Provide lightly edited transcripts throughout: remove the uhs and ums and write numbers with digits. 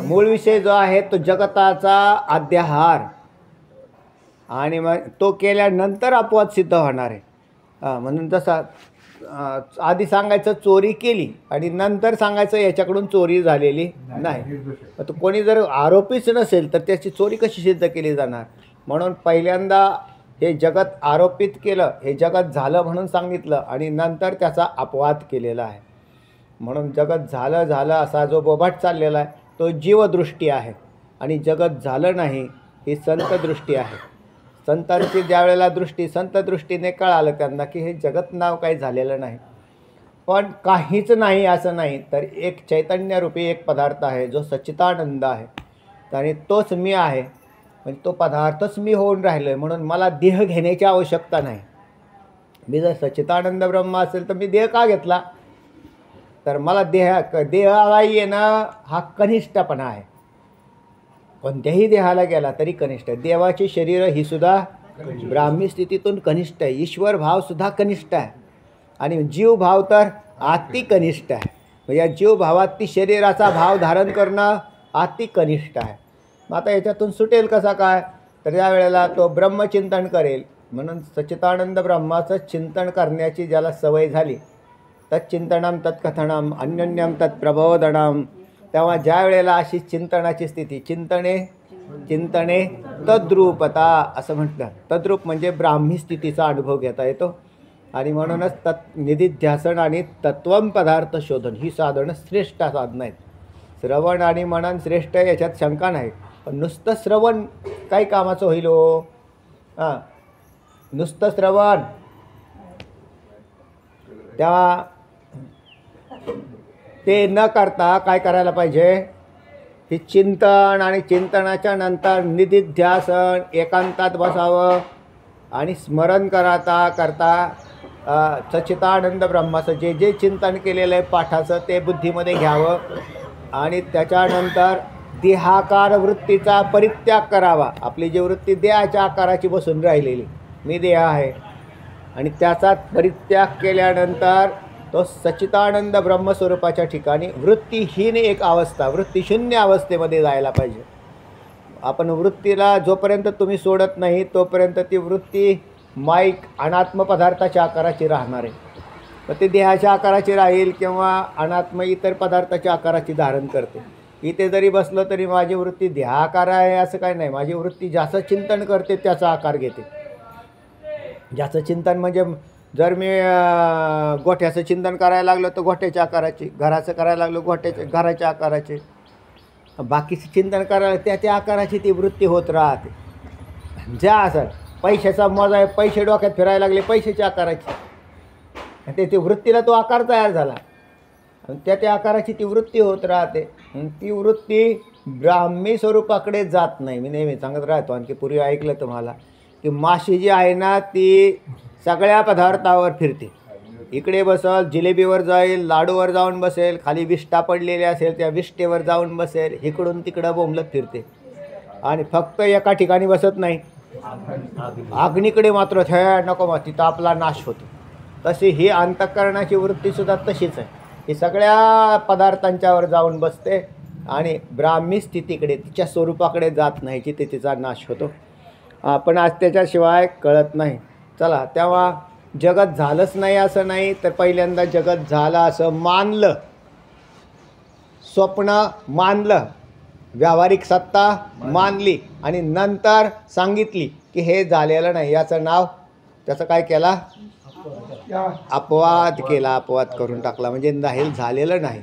मूळ विषय जो आहे तो जगताचा अध्याहार, आणि मग तो केल्यानंतर अपवाद सिद्ध होणार आहे. म्हणून जसा आधी सांगायचं चोरी केली आणि नंतर सांगायचं याच्याकडून चोरी झालेली नाही. तर कोणी जर आरोपीच नसेल तर त्याची चोरी कशी सिद्ध केली जाणार. म्हणून पहिल्यांदा हे जगत आरोपित केलं, हे जगत झालं म्हणून सांगितलं, आणि नंतर त्याचा अपवाद केलेला आहे. म्हणून जगत झालं झालं असा जो बोभाट चाललेला आहे तो जीवदृष्टी आहे, आणि जगत झालं नाही ही संतदृष्टी आहे. संतांची ज्या वेळेला दृष्टी संतदृष्टीने कळालं त्यांना की हे जगत नाव काही झालेलं नाही, पण काहीच नाही असं नाही, तर एक चैतन्यरूपी एक पदार्थ आहे जो सच्चिदानंद आहे, आणि तोच मी आहे. म्हणजे तो पदार्थच मी होऊन राहिलो आहे, म्हणून मला देह घेण्याची आवश्यकता नाही. मी जर सच्चिदानंद ब्रह्म असेल तर मी देह का घेतला, तर मला देहाला येणं हा कनिष्ठपणा आहे. कोणत्याही देहाला गेला तरी कनिष्ठ आहे. देवाची शरीर ही सुद्धा ब्राह्मी स्थितीतून कनिष्ठ आहे. ईश्वर भावसुद्धा कनिष्ठ आहे, आणि जीव भाव तर अति कनिष्ठ आहे. म्हणजे या जीव भावात ती शरीराचा भाव धारण करणं अति कनिष्ठ आहे. मग आता याच्यातून सुटेल कसा काय, तर या वेळेला तो ब्रह्मचिंतन करेल. म्हणून सच्चिदानंद ब्रह्माचं चिंतन करण्याची ज्याला सवय झाली, तच्चिंतनम तत्कथनम अन्योन्यम तत्प्रबोधनम, तेव्हा ज्या वेळेला अशी चिंतनाची स्थिती, चिंतने तद्रूपता असं म्हटलं. तद्रूप म्हणजे ब्राह्मी स्थितीचा अनुभव घेता येतो, आणि म्हणूनच निधिध्यासन आणि तत्वम पदार्थ शोधन ही साधनं श्रेष्ठ साधनं आहेत. श्रवण आणि मनन श्रेष्ठ आहे, याच्यात शंका नाही. पण नुसतं श्रवण काही कामाचं होईल हो. नुसतं श्रवण, तेव्हा ते न करता काय करायला पाहिजे, की चिंतन, आणि चिंतनाच्या नंतर निधिध्यासन, एकांतात बसावं आणि स्मरण करता सच्चिदानंद ब्रह्माचं जे जे चिंतन केलेलं आहे पाठाचं ते बुद्धीमध्ये घ्यावं, आणि त्याच्यानंतर देहाकार वृत्तीचा परित्याग करावा. आपली जी वृत्ती देहाच्या आकाराची बसून राहिलेली, मी देह आहे, आणि त्याचा परित्याग केल्यानंतर तो सच्चिदानंद ब्रह्मस्वरूपाच्या ठिकाणी वृत्तीहीन एक अवस्था, वृत्तीशून्य अवस्थेमध्ये जायला पाहिजे. आपण वृत्तीला जोपर्यंत तुम्ही सोडत नाही तोपर्यंत ती वृत्ती माईक अनात्म पदार्थाच्या आकाराची राहणार आहे. तर ती देहाच्या आकाराची राहील किंवा अनात्म इतर पदार्थाच्या आकाराची धारण करते. इथे जरी बसलं तरी माझी वृत्ती देहाकार आहे असं काही नाही. माझी वृत्ती ज्याचं चिंतन करते त्याचा आकार घेते. ज्याचं चिंतन म्हणजे जर मी गोठ्याचं चिंतन करायला लागलो तर गोठ्याच्या आकाराचे, घराचं करायला लागलो घराच्या आकाराचे, बाकीचं चिंतन करायला त्या आकाराची ती वृत्ती होत राहते. ज्या असं पैशाचा मजा आहे, पैसे डोक्यात फिरायला लागले पैशाच्या आकाराची, ते वृत्तीला तो आकार तयार झाला, आणि त्या आकाराची ती वृत्ती होत राहते. ती वृत्ती ब्राह्मी स्वरूपाकडे जात नाही. मी नेहमी सांगत राहतो, आणखी पूर्वी ऐकलं तुम्हाला, की माशी जी आहे ना ती सगळ्या पदार्थावर फिरते. इकडे बसल, जिलेबीवर जाईल, लाडूवर जाऊन बसेल, खाली विष्ठा पडलेली असेल त्या विष्ठेवर जाऊन बसेल, इकडून तिकडं बोंबलत फिरते, आणि फक्त एका ठिकाणी बसत नाही. अग्नीकडे मात्र नको मग, तिथं आपला नाश होतो. तशी ही अंतःकरणाची वृत्तीसुद्धा तशीच आहे. ही सगळ्या पदार्थांच्यावर जाऊन बसते आणि ब्राह्मी स्थितीकडे, तिच्या स्वरूपाकडे जात नाही, जिथे तिचा नाश होतो. पण आज त्याच्याशिवाय कळत नाही. चला, तेव्हा जगत झालंच नाही असं नाही, तर पहिल्यांदा जगत झालं असं मानलं, स्वप्न मानलं, व्यावहारिक सत्ता मानली, आणि नंतर सांगितली की हे झालेलं नाही. याचं नाव त्याचं काय केला, अपवाद केला, अपवाद करून टाकला, म्हणजे नाही झालेलं नाही.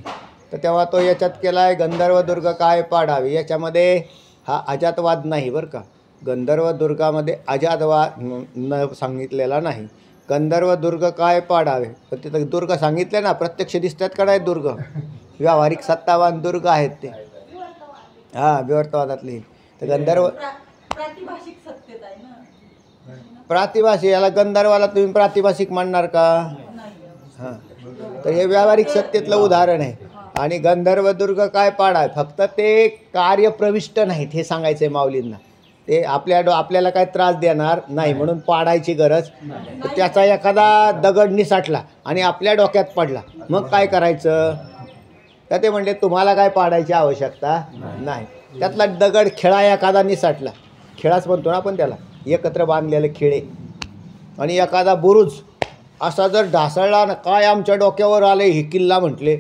तर तेव्हा तो याच्यात केला आहे गंधर्व दुर्ग काय पाडावे. याच्यामध्ये हा अजातवाद नाही बरं का. गंधर्व दुर्गामध्ये अजातवाद न सांगितलेला नाही. गंधर्व दुर्ग काय पाडावे, तर तिथं दुर्ग सांगितले ना, प्रत्यक्ष दिसतात का नाही दुर्ग, व्यावहारिक सत्तावान दुर्ग आहेत ते. विवर्तवादातले. तर गंधर्व प्रातिभाषिक, याला गंधर्वाला तुम्ही प्रातिभाषिक म्हणणार का. तर हे व्यावहारिक सत्तेतलं उदाहरण आहे. आणि गंधर्व दुर्ग काय पाडावे, फक्त ते कार्यप्रविष्ट नाहीत हे सांगायचं आहे माऊलींना. ते आपल्याला काय त्रास देणार नाही म्हणून पाडायची गरज. त्याचा एखादा दगड निसाटला आणि आपल्या डोक्यात पडला, मग काय करायचं. तर ते म्हणले तुम्हाला काय पाडायची आवश्यकता नाही. त्यातला दगड खिळा एखादा निसटला, खिळाच म्हणतो ना आपण त्याला, एकत्र बांधलेले खिळे, आणि एखादा बुरुज असा जर ढासळला ना, काय आमच्या डोक्यावर आले ही किल्ला म्हटले,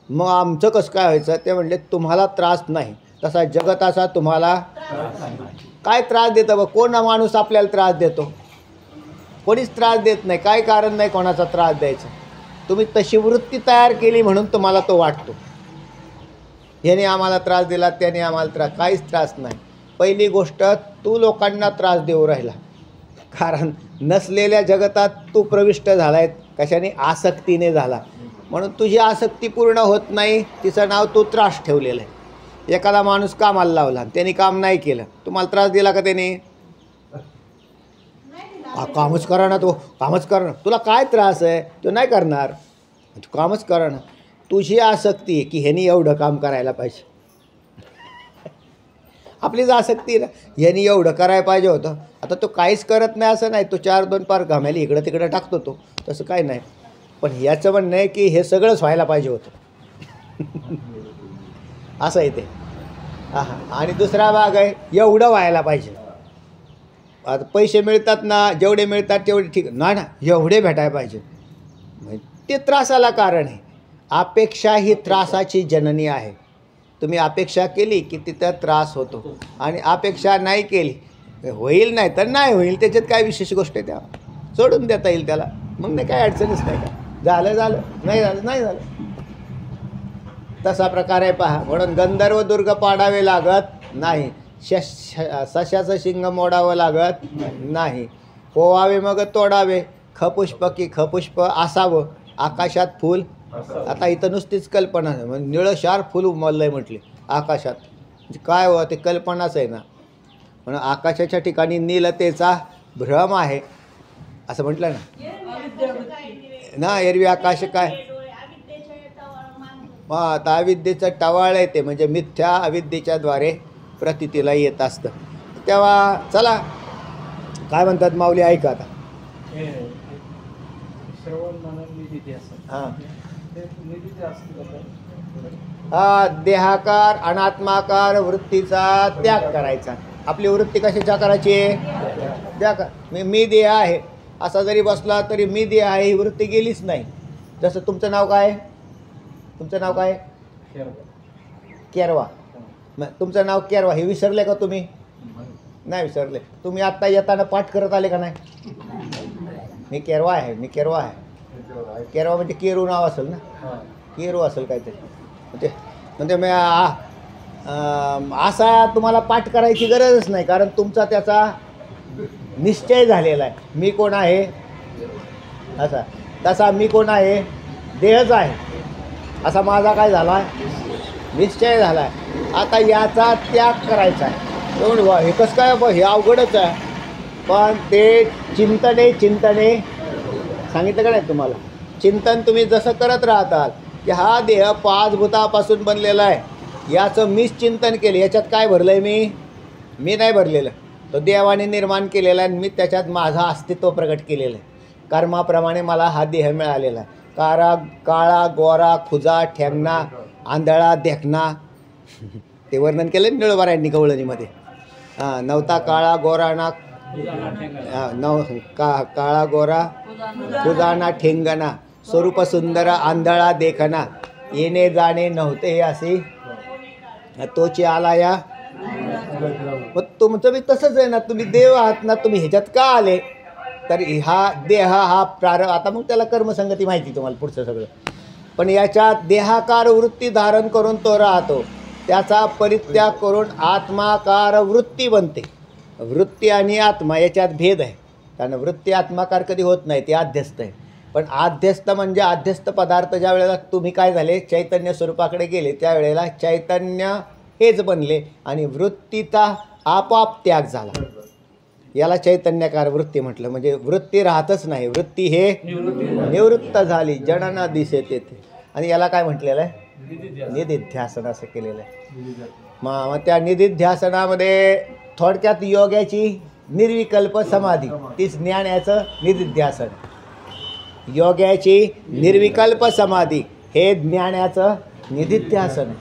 मग आमचं कसं काय व्हायचं? ते म्हणले तुम्हाला त्रास नाही, तसा जगत असा तुम्हाला काय त्रास देतं? बघ, कोण माणूस आपल्याला त्रास देतो? कोणीच त्रास देत नाही. काय कारण नाही कोणाचा त्रास द्यायचा. तुम्ही तशी वृत्ती तयार केली म्हणून तुम्हाला तो वाटतो. ह्याने आम्हाला त्रास दिला, त्याने आम्हाला त्रास, काहीच त्रास नाही. पहिली गोष्ट, तू लोकांना त्रास देऊ राहिला, कारण नसलेल्या जगतात तू प्रविष्ट झाला आहे. कशाने? आसक्तीने झाला. म्हणून तुझी आसक्ती पूर्ण होत नाही, तिचं नाव तू त्रास ठेवलेलं आहे. एखादा माणूस कामाला लावला, त्याने काम नाही केलं, तुम्हाला त्रास दिला का त्याने? कामच करा ना, तो कामच करा ना. तुला काय त्रास आहे? तो नाही करणार, तू कामच करा ना. तुझी आसक्ती आहे की ह्यानी एवढं काम करायला पाहिजे. आपलीच आसक्ती ना, ह्यानी एवढं करायला पाहिजे होतं. आता तो काहीच करत नाही असं नाही, तो 4-2 पार घामेली इकडं तिकडं टाकतो, तो तसं काय नाही. पण याचं म्हणणं आहे की हे सगळंच व्हायला पाहिजे होतं. असं आहे ते. हां. आणि दुसरा भाग आहे, एवढं व्हायला पाहिजे. आता पैसे मिळतात ना, जेवढे मिळतात तेवढे ठीक नाही ना, एवढे भेटायला पाहिजे. ते त्रासाला कारण आहे. अपेक्षा ही त्रासाची जननी आहे. तुम्ही अपेक्षा केली की तिथं त्रास होतो, आणि अपेक्षा नाही केली, होईल नाही तर नाही होईल, त्याच्यात काय विशेष गोष्ट आहे? त्या सोडून देता येईल त्याला, मग नाही काय अडचणच नाही. का झालं झालं, नाही झालं नाही झालं, तसा प्रकार आहे. पहा, म्हणून गंधर्व दुर्ग पाडावे लागत नाही, सश्याचं शिंग मोडावं लागत नाही, पोवावे मग तोडावे, खपुष्प की खपुष्प असावं, आकाशात फूल. आता इथं नुसतीच कल्पना आहे, म्हणजे निळशार फुल उमललं आहे म्हटले आकाशात. म्हणजे काय हो, ते कल्पनाच आहे ना. म्हणून आकाशाच्या ठिकाणी नीलतेचा भ्रम आहे असं म्हटलं ना. एरवी आकाश काय? आता अविद्येचं टवाळ आहे ते, म्हणजे मिथ्या अविद्येच्या द्वारे प्रतीतीला येत असतं. तेव्हा चला, काय म्हणतात माऊली, ऐका आता. देहाकार अनात्माकार वृत्तीचा त्याग करायचा. आपली वृत्ती कशाच्या करायची? मी देह आहे असा जरी बसला तरी मी देह आहे ही वृत्ती गेलीच नाही. जसं तुमचं नाव काय? तुमचं नाव काय? केरवा. तुमचं नाव केरवा हे विसरले का तुम्ही? नाही विसरले. तुम्ही आत्ता येताना पाठ करत आले का नाही? मी केरवा आहे, मी केरवा आहे. केरवा म्हणजे केरू नाव असेल ना, केरू असेल काहीतरी. म्हणजे मी असा तुम्हाला पाठ करायची गरजच नाही, कारण तुमचा त्याचा निश्चय झालेला आहे. मी कोण आहे असा, तसा मी कोण आहे? देहच आहे असा माझा काय झाला आहे? निश्चय झाला आहे. आता याचा त्याग करायचा आहे. हे कसं काय? हे अवघडच आहे. पण ते चिंतने सांगितलं का नाही तुम्हाला? चिंतन तुम्ही जसं करत राहताल की हा देह 5 भूतापासून बनलेला आहे, याचं मीच चिंतन केलं. याच्यात काय भरलं आहे? मी नाही भरलेलं, तो देवाने निर्माण केलेला आहे. मी त्याच्यात माझं अस्तित्व प्रकट केलेलं आहे. कर्माप्रमाणे मला हा देह मिळालेला आहे. काळा गोरा खुजा ठेंगणा आंधळा देखणा ते वर्णन केलं निळोबारायांनी कवळणीमध्ये. नवता काळा गोरा ना काळा गोरा खुजाना ठेंगणा स्वरूप सुंदर आंधळा देखना येणे जाणे नव्हते असे तोची आला या. मग तुमचं बी तसंच आहे ना, तुम्ही देव आहात ना, तुम्ही ह्याच्यात का आले? तर हा देह हा आता मग त्याला कर्मसंगती माहिती तुम्हाला पुढचं सगळं. पण याच्यात देहाकार वृत्ती धारण करून तो राहतो, त्याचा परित्याग करून आत्माकार वृत्ती बनते. वृत्ती आणि आत्मा याच्यात भेद आहे, कारण वृत्ती आत्माकार कधी होत नाही, ती आध्यस्त आहे. पण आध्यस्त म्हणजे आध्यस्त पदार्थ ज्या वेळेला तुम्ही काय झाले चैतन्य स्वरूपाकडे गेले त्यावेळेला चैतन्य हेच बनले आणि वृत्तीचा आपोआप त्याग झाला. याला चैतन्यकार वृत्ती म्हटलं. म्हणजे वृत्ती राहतच नाही, वृत्ती हे निवृत्त झाली जडना दिसे तेथे. आणि याला काय म्हटलेलं आहे? निधिध्यासन असं केलेलं आहे. मग त्या निधिध्यासनामध्ये थोडक्यात योग्याची निर्विकल्प समाधी, तीच ज्ञानाचं निधिध्यासन. योग्याची निर्विकल्प समाधी हे ज्ञानाचं निधिध्यासन.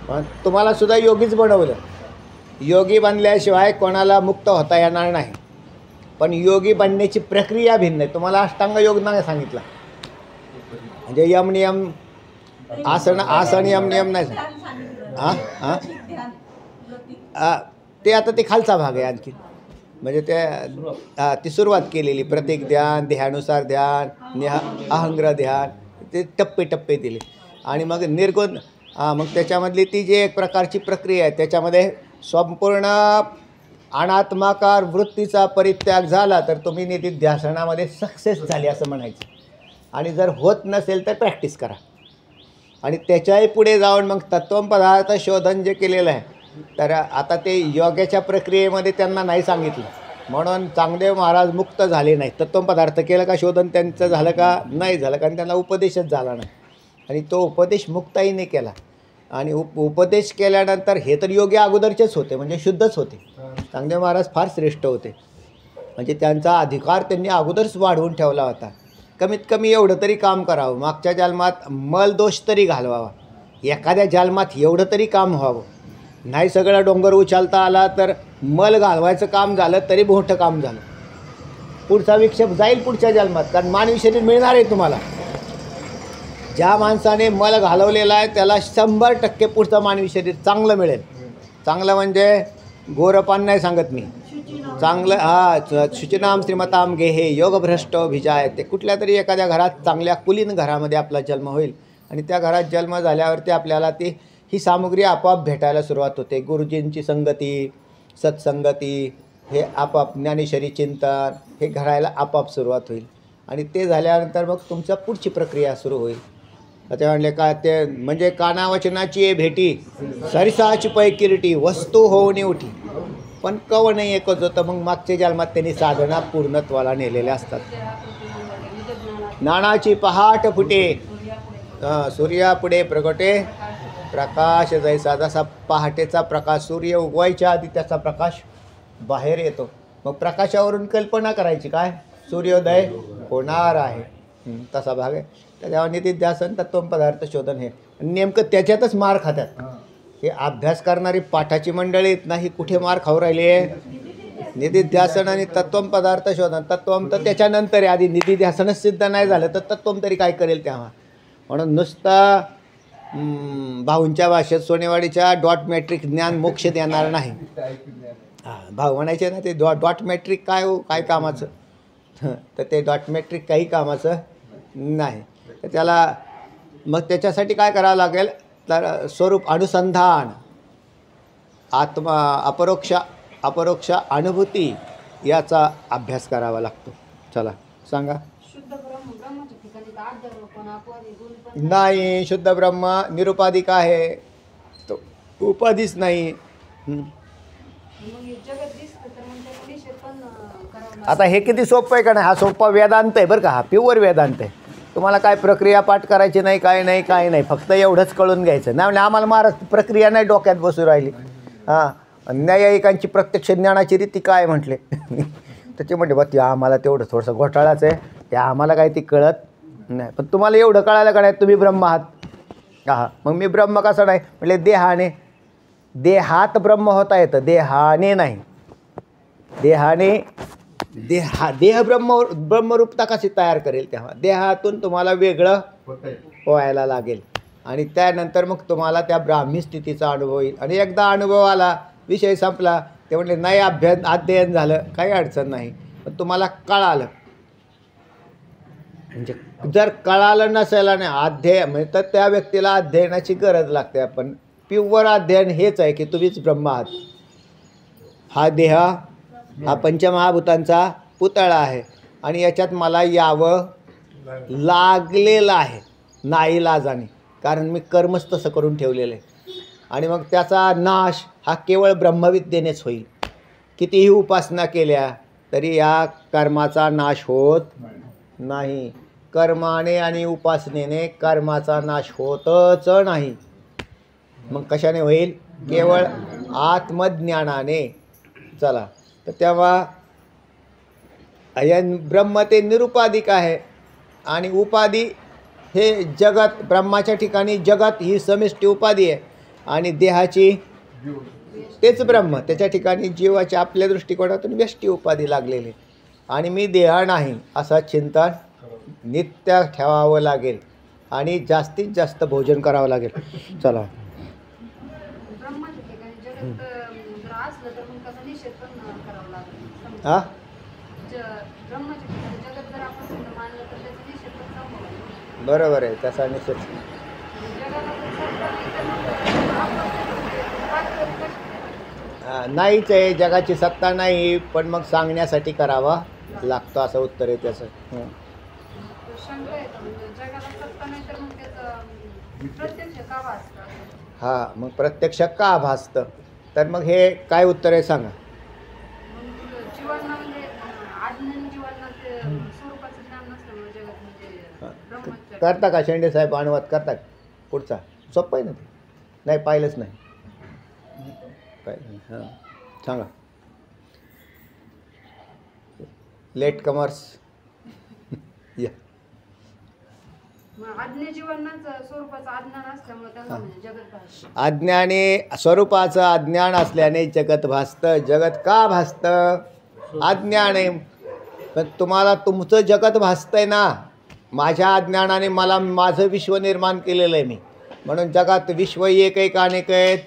पण तुम्हाला सुद्धा योगीच बनवलं. योगी बनल्याशिवाय कोणाला मुक्त होता येणार नाही. पण योगी बनण्याची प्रक्रिया भिन्न आहे. तुम्हाला अष्टांग योग नाही सांगितला, म्हणजे यम नियम आसन यम नियम नाही. हां हां ते आता ते खालचा भाग आहे आणखी, म्हणजे ती सुरुवात केलेली. प्रत्येक ध्यान, देहानुसार ध्यान, अहंग्र ध्यान, ते टप्पे टप्पे दिले. आणि मग निर्गुण मग त्याच्यामधली ती जी एक प्रकारची प्रक्रिया आहे, त्याच्यामध्ये संपूर्ण अनात्माकार वृत्तीचा परित्याग झाला तर तुम्ही निधिध्यासनामध्ये सक्सेस झाले असं म्हणायचं. आणि जर होत नसेल तर प्रॅक्टिस करा. आणि त्याच्याही पुढे जाऊन मग तत्त्वम पदार्थ शोधन जे केलेलं आहे, तर आता ते योगाच्या प्रक्रियेमध्ये त्यांना नाही सांगितलं, म्हणून चांगदेव महाराज मुक्त झाले नाही. तत्त्वम पदार्थ केलं का शोधन त्यांचं झालं का नाही झालं, कारण त्यांना उपदेशच झाला नाही. आणि तो उपदेश मुक्ताईने केला. आणि उपदेश केल्यानंतर हे तर योगी अगोदरचेच होते, म्हणजे शुद्धच होते. चांगदेव महाराज फार श्रेष्ठ होते, म्हणजे त्यांचा अधिकार त्यांनी अगोदरच वाढवून ठेवला होता. कमीत कमी एवढं तरी काम करावं, मागच्या जन्मात मलदोष तरी घालवावा, एखाद्या जन्मात एवढं तरी काम व्हावं. नाही सगळा डोंगर उचलता आला तर मल घालवायचं काम झालं तरी मोठं काम झालं. पुढचा विक्षेप जाईल पुढच्या जन्मात, कारण मानवी शरीर मिळणार आहे तुम्हाला. ज्या माणसाने मल घालवलेला आहे त्याला 100% पुढचं मानवी शरीर चांगलं मिळेल. चांगलं म्हणजे गोरपान नाही सांगत मी, चांगलं शुचिनाम श्रीमताम गेहे योगभ्रष्ट भिजाय. ते कुठल्या तरी एखाद्या घरात चांगल्या कुलीन घरामध्ये आपला जन्म होईल. आणि त्या घरात जन्म झाल्यावरती आपल्याला ही सामुग्री आपोआप भेटायला सुरुवात होते. गुरुजींची संगती, सत्संगती, हे आपोआप ज्ञानेश्वरी चिंतन हे घडायला आपोआप सुरुवात होईल. आणि ते झाल्यानंतर मग तुमच्या पुढची प्रक्रिया सुरू होईल. ते म्हणले का ते म्हणजे कानावचनाची भेटी सरिसाची पै किरीटी वस्तू होऊन उठी. पण कव नाही एकच होतं. मग मागच्या जन्मात त्यांनी साधना पूर्णत्वाला नेलेल्या असतात. नाणाची पहाट फुटे सूर्यापुढे प्रगटे प्रकाश जैसा. जसा पहाटेचा प्रकाश सूर्य उगवायच्या आधी त्याचा प्रकाश बाहेर येतो. मग प्रकाशावरून कल्पना करायची काय सूर्योदय होणार आहे, तसा भाग आहे. त्याच्यावर निधिध्यासन तत्त्वम पदार्थ शोधन हे नेमकं त्याच्यातच मार खात्यात. हे अभ्यास करणारी पाठाची मंडळी नाही कुठे मार खाऊ राहिली आहे. निधिध्यासन आणि तत्त्वम पदार्थ शोधन. तत्त्वम तर त्याच्यानंतर आहे, आधी निधिध्यासनच सिद्ध नाही झालं तर तत्त्वम तरी काय करेल तेव्हा. म्हणून नुसता भाऊंच्या भाषेत सोनेवाडीच्या डॉट मॅट्रिक ज्ञान मोक्ष देणार नाही. भाऊ म्हणायचे ना ते डॉट मॅट्रिक काय हो काय कामाचं. तर ते डॉट मॅट्रिक काही कामाचं नाही. तर त्याला मग त्याच्यासाठी काय करावं लागेल तर स्वरूप अनुसंधान, आत्मा अपरोक्ष अनुभूती याचा अभ्यास करावा लागतो. चला सांगा. नाही, शुद्ध ब्रह्म निरुपाधिक आहे, तो उपाधीच नाही. आता हे किती सोपं आहे का नाही. हा सोपा वेदांत आहे बरं का, हा प्युअर वेदांत आहे. तुम्हाला काय प्रक्रिया पाठ करायची नाही, काय नाही, फक्त एवढंच कळून घ्यायचं. नाही म्हणजे आम्हाला महाराज प्रक्रिया नाही डोक्यात बसू राहिली. न्यायिकांची प्रत्यक्ष ज्ञानाची रीती काय म्हटले. त्याचे म्हटले बा ते आम्हाला तेवढं थोडंसं घोटाळाच आहे, ते आम्हाला काही ती कळत नाही. पण तुम्हाला एवढं कळायला का नाही, तुम्ही ब्रह्म आहात. मग मी ब्रह्म कसं नाही म्हटले देहाने. देहात ब्रह्म होता येतं, देहाने नाही. देहाने देह ब्रह्मरूपता कशी तयार करेल तेव्हा देहातून तुम्हाला वेगळं व्हायला लागेल. आणि त्यानंतर मग तुम्हाला त्या ब्राह्मी स्थितीचा अनुभव येईल. आणि एकदा अनुभव आला, विषय संपला, ते म्हणले नाही अध्ययन झालं काही अडचण नाही, पण तुम्हाला कळालं. म्हणजे जर कळालं नसेल आणि अध्ययन म्हणजे तर त्या व्यक्तीला अध्ययनाची गरज लागते. पण प्युअर अध्ययन हेच आहे की तुम्हीच ब्रह्म आहात. हा देह हा पंचमहाभूतांचा पुतळा आहे आणि याच्यात मला यावं लागलेलं आहे नाईलाजाने, कारण मी कर्मच तसं करून ठेवलेलं आहे. आणि मग त्याचा नाश हा केवळ ब्रह्मविद्येनेच होईल. कितीही उपासना केल्या तरी या कर्माचा नाश होत नाही. कर्माने आणि उपासनेने कर्माचा नाश होतच नाही. मग कशाने होईल? केवळ आत्मज्ञानाने. चला तर तेव्हा ब्रह्म ते निरुपाधिक आहे आणि उपाधी हे जगत, ब्रह्माच्या ठिकाणी जगत ही समिष्टी उपाधी आहे आणि देहाची तेच ब्रह्म, त्याच्या ठिकाणी जीवाची आपल्या दृष्टिकोनातून व्यष्टी उपाधी लागलेली. आणि मी देह नाही असं चिंतन नित्य ठेवावं लागेल आणि जास्तीत जास्त भोजन करावं लागेल. चला हां बरोबर आहे, तसा निश्चित नाहीच आहे, जगाची सत्ता नाही, पण मग सांगण्यासाठी करावा लागतो असं उत्तर आहे त्याचं. हां मग प्रत्यक्ष का भासतं, तर मग हे काय उत्तर आहे सांगा. करता का शेंडे साहेब अनुवाद करता का पुढचा? सोपं आहे ना ते, नाही पाहिलंच नाही पाहिलं. हां सांगा. लेट कमर्स या. अज्ञानी स्वरूपाचं अज्ञान असल्याने जगत भासतं. जगत का भासतं? अज्ञान आहे. पण तुम्हाला तुमचं जगत भासतंय ना, माझ्या अज्ञानाने मला माझं विश्व निर्माण केलेलं आहे मी, म्हणून जगात विश्व एक एक अनेक आहेत.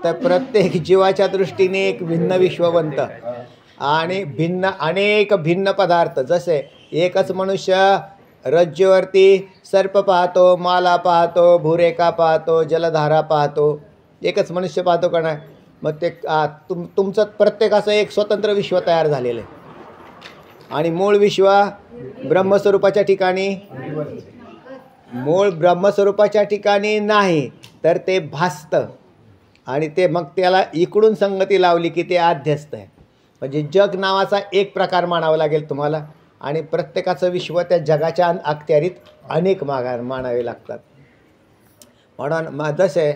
तर प्रत्येक जीवाच्या दृष्टीने एक भिन्न विश्व बनतं आणि भिन्न अनेक भिन्न पदार्थ. जसे एकच मनुष्य रज्जूवरती सर्प पाहतो, माला पाहतो, भूरेखा पाहतो, जलधारा पाहतो, एकच मनुष्य पाहतो का नाही? मग ते तुमचं प्रत्येकाचं एक स्वतंत्र विश्व तयार झालेलं आहे आणि मूळ विश्व ब्रह्मस्वरूपाच्या ठिकाणी, मूळ ब्रह्मस्वरूपाच्या ठिकाणी नाही तर ते भासतं आणि ते मग त्याला इकडून संगती लावली की ते आध्यस्त आहे. म्हणजे जग नावाचा एक प्रकार मानावा लागेल तुम्हाला आणि प्रत्येकाचं विश्व त्या जगाच्या अखत्यारीत अनेक मानावे लागतात. म्हणून जसे